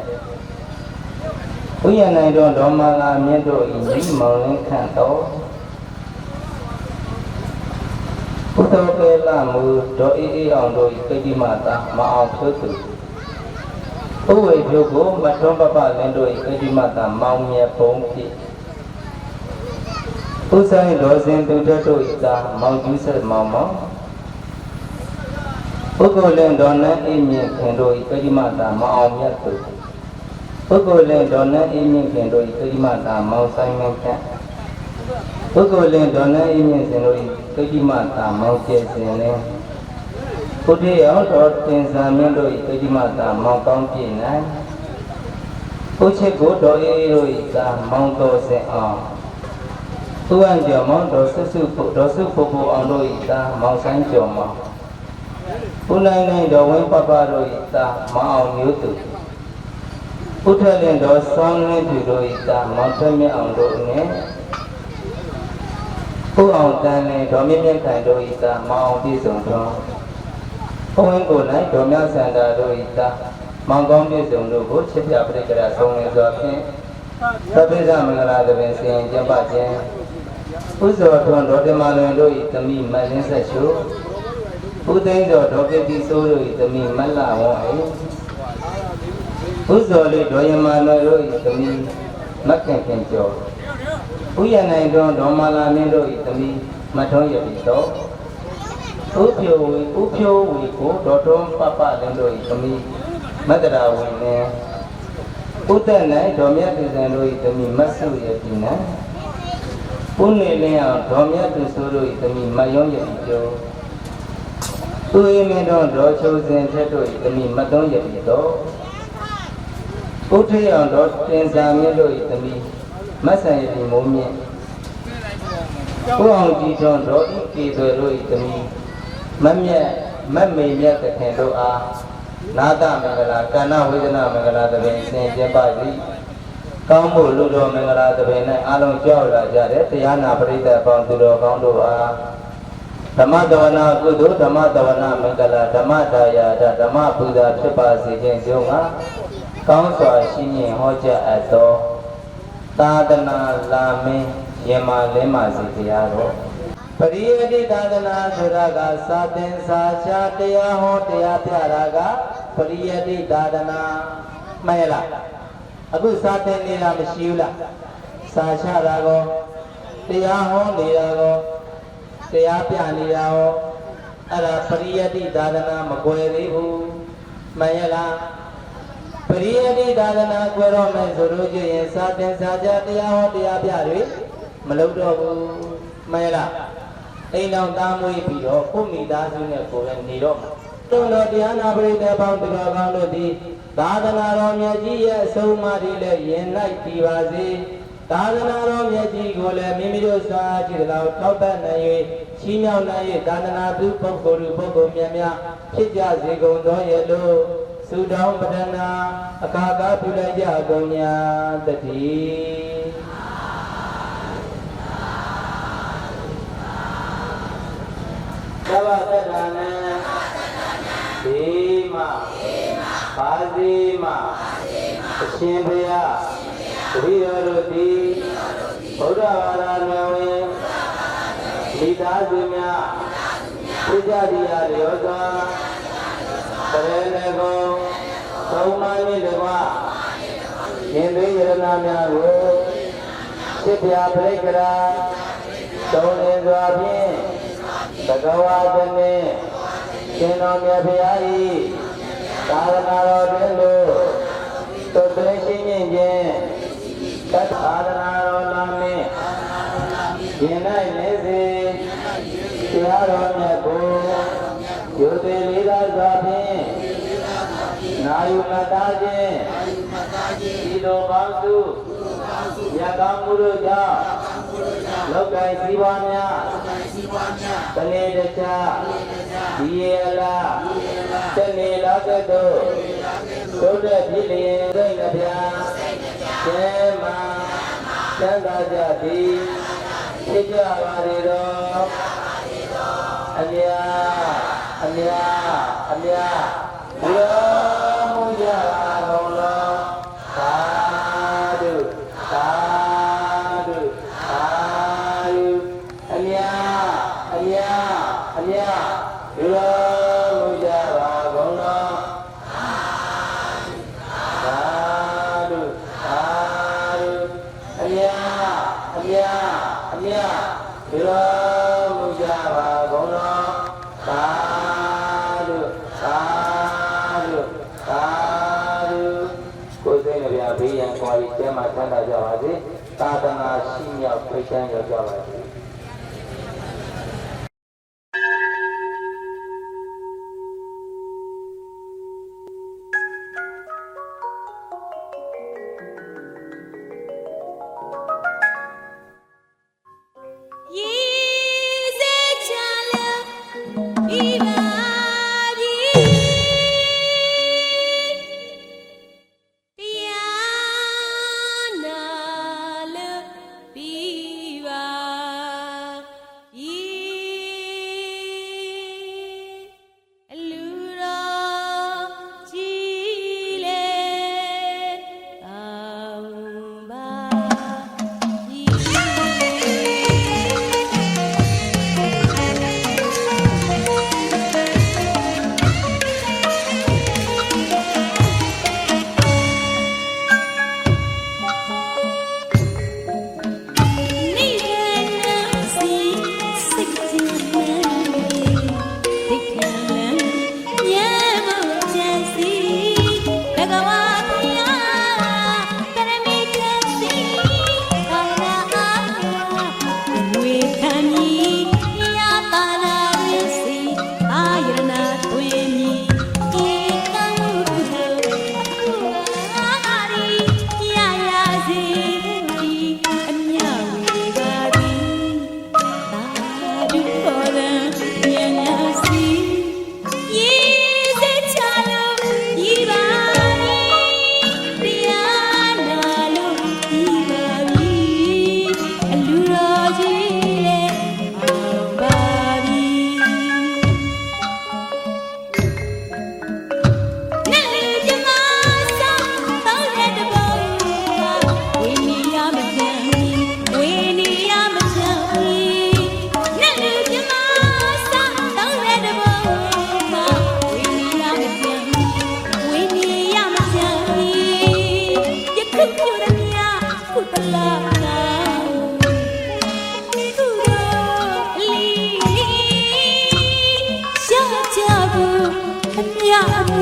ဥယျာဉ်နိုင်တော်ဒေါ်မလာမြတ်တို့၏မိမောင်လင်းခန့်တော်ဘုဒ္ဓကေလမူဒေါ်အေးအေးအောင်တို့၏ကိတိမတာမအောင်ဖြုတ်သူဥဝေဖြုတ်ကိုမထွန်းပပလင်းတို့၏ကိတိမတာမောင်မြတ်ဘုံဖြစ်ဥဆိုင်ဒေါ်စင်သူတို့၏သာမောင်ကျူးဆက်မောင်မောင်ပုဂ္ဂိုလ်လင်ဒေါ်နန်းအေးမြင့်ခင်တို့၏ကိတိမတာမအောင်မြတ်သူပုဂ္ဂိုလ်လင်ဒေါ်နန်းအေးမြင့်ခင်တို့၏ကိတိမတာမောင်ဆိုင်မခန့် ပုဂ္ဂိုလ်လင်ဒေါ်နန်းအင်းမြင့်စင်တို့၏ကိတိမတာမောင်ကျဲစင်လင်ဘုဒ္ဓရောတော်တင်္ဇာမင်းတို့၏ကိတိမတာမောင်ကောင်းပြည့်နိုင်ဘုချစ်ကိုတော်အေးတို့၏သာမောင်တော်စင်အောင်သူဝံကျော်မောင်တော်ဆုဖို့တော်ဆုဖို့ဖို့အောင်တို့၏သာမောင်ဆိုင်ကျော်မောင်ဘုနိုင်နိုင်တော်ဝင်းပပတို့၏သာမောင်အောင်မျိုးသူဥထလင်တော်ဆောင်းလင်းသူတို့၏သာမောင်ထွတ်မြတ်အောင်တို့နှင့်ဘုအောင်တန်လင်တော်မြင့်မြတ်ခိုင်တို့၏သာမောင်အောင်ပြည့်စုံတော်ဘုန်းကို၌တော်မြတ်စန္ဒာတို့၏သာမောင်ကောင်းပြည့်စုံတို့ကိုချစ်ပြပရိကရာဆုံးလင်းစွာဖြင့်သဗ္ဗေသမင်္ဂလာသဘင်စင်ကျင်းပခြင်းဥဇောထွန်းတော်တမလွင်တို့၏သမီးမလင်းဆက်ရှုဥသိန်းတော်ဒေါ်ကတိဆိုးတို့၏သမီးမလဝေါအိဥဇောလေးဒေါ်ယမလွင်တို့၏သမီးမခင်ခင်ကျော်ဥယျာနိုင်တော်ဒေါ်မာလာမင်းတို့၏သမီးမထုံးရပြီတော်ဥဖြိုဝေကိုဒေါ်တွန်းပပလင်းတို့၏သမီးမတ္တရာဝေနဲ့ဥဒ္ဒနိုင်ဒေါ်မြတ်သူဇံတို့၏သမီးမဆုရပြီနဲ့ဥနေလင်းအောင်ဒေါ်မြတ်သူဆိုးတို့၏သမီးမယုံရပြီကျော်သူ၏မင်းတော်ဒေါ်ချိုစင်ထက်တို့၏သမီးမသွန်းရပြီတော်ဥထေအောင်ဒေါ်တင်စာမင်းတို့၏သမီးမဆန်ရပြီမိုးမြင့်ကိုအောင်ကြည်ထွန်းဒေါ်ဤကေသွေတို့၏သမီးမမေမြတ်တခင်တို့အားနာတမင်္ဂလာကဏ္ဍဝေဒနာမင်္ဂလာတပင်ဆင်ကျင်းပသည်ကောင်းမှုလူတော်မင်္ဂလာတပင်၌အားလုံးကြောက်လာကြတဲ့တရားနာပရိသတ်ပေါင်းသူတော်ကောင်းတို့အားဓမ္မတဝနာကုသိုလ်ဓမ္မတဝနာမင်္ဂလာဓမ္မဒါယာဓမ္မပူဇာဖြစ်ပါစေခြင်းကြောင့်ကောင်းစွာရှိမြင်ဟောကြားအပ်သောသာသနာလာမင်းယမလင်းပါစေတရားတော်ပရိယတိသာသနာဆိုတာကစာသင်စာချတရားဟောတရားပြတာကပရိယတိသာသနာမှန်လားအခုစာသင်နေတာမရှိဘူးလားစာချတာကောတရားဟောနေတာကောတရားပြနေတာကောအဲ့ဒါပရိယတိသာသနာမကွယ်သေးဘူးမှန်ရဲ့လားပရိယတိသာသနာကွယ်တော့မယ်ဆိုလို့ရှိရင်စာသင်စာချတရားဟောတရားပြတွေမလုပ်တော့ဘူးမှန်ရဲ့လားအိမ်တော်သားမွေးပြီးတော့ကိုမိသားစုနဲ့ကိုယ်လည်းနေတော့တုံတော်တရားနာပရိသတ်ပေါင်းတရားကောင်းတို့သည်သာသနာတော်မြတ်ကြီးရဲ့အဆုံးအမတွေလည်းရင်၌တည်ပါစေသာသနာတော်မြတ်ကြီးကိုလည်းမိမိတို့စွာကြည်တော်ထောက်ပံ့နိုင်၍ချီးမြှောက်နိုင်၍သာသနာပြုပုဂ္ဂိုလ်များများဖြစ်ကြစေကုန်သောရဲ့လို့ဆုတောင်းပတနာအခါကားပြုလိုက်ကြကုန်ညာတည်းသဗ္ဗတတ္တနာဒေမပါစီမအရှင်ဘုရားတပည့်တော်တို့သည်ဗုဒ္ဓဘာသာတော်ဝင်မိသားစုများသိကြတရားရောစွာပရေနကောသုံးပါးနှင့်တကားရှင်သေးရဏများကိုစိတ်ပြပရိကရာသုံးလင်းစွာဖြင့်သကဝါသနှင့်ရှင်တော်မြတ်ဘုရား၏သာသနာတော်တွင်လို့သွတ်သွင်းရှင်းခြင်းသာသနာတော်လာမင်းရှင်၌နေစေတရားတော်မြတ်ကိုယုတိလေးသာစွာဖြင့်နာယုမတာခြင်းဒီလိုကောင်းစုရကောင်းမှုတို့ကြောင့်လောကီစီးပွားများတနေ့တခြားဒီရလားတနေ့လောက်တော့သုဒ္ဓဖြစ်လျင်သိမ့်ကြကျဲမှာသံသာကြသည်ဖြစ်ကြပါလေတော့အမြဘုရားမူကြပါကုန်လောသာဓုသာဓုသာဓုအမြဘုရားမူကြပါကုန်လောသာဓုသာဓုအမြဘုရားမူကြပါကုန်လောသာဓုသာဓုသာဓုကိုယ်စိတ်နှပြဘေးရန်ခွာပြီးကျမ်းမာချမ်းသာကြပါစေသာသနာရှိမြောက် ဖိတ်တိုင်းရောက်ကြပါစေ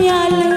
မြ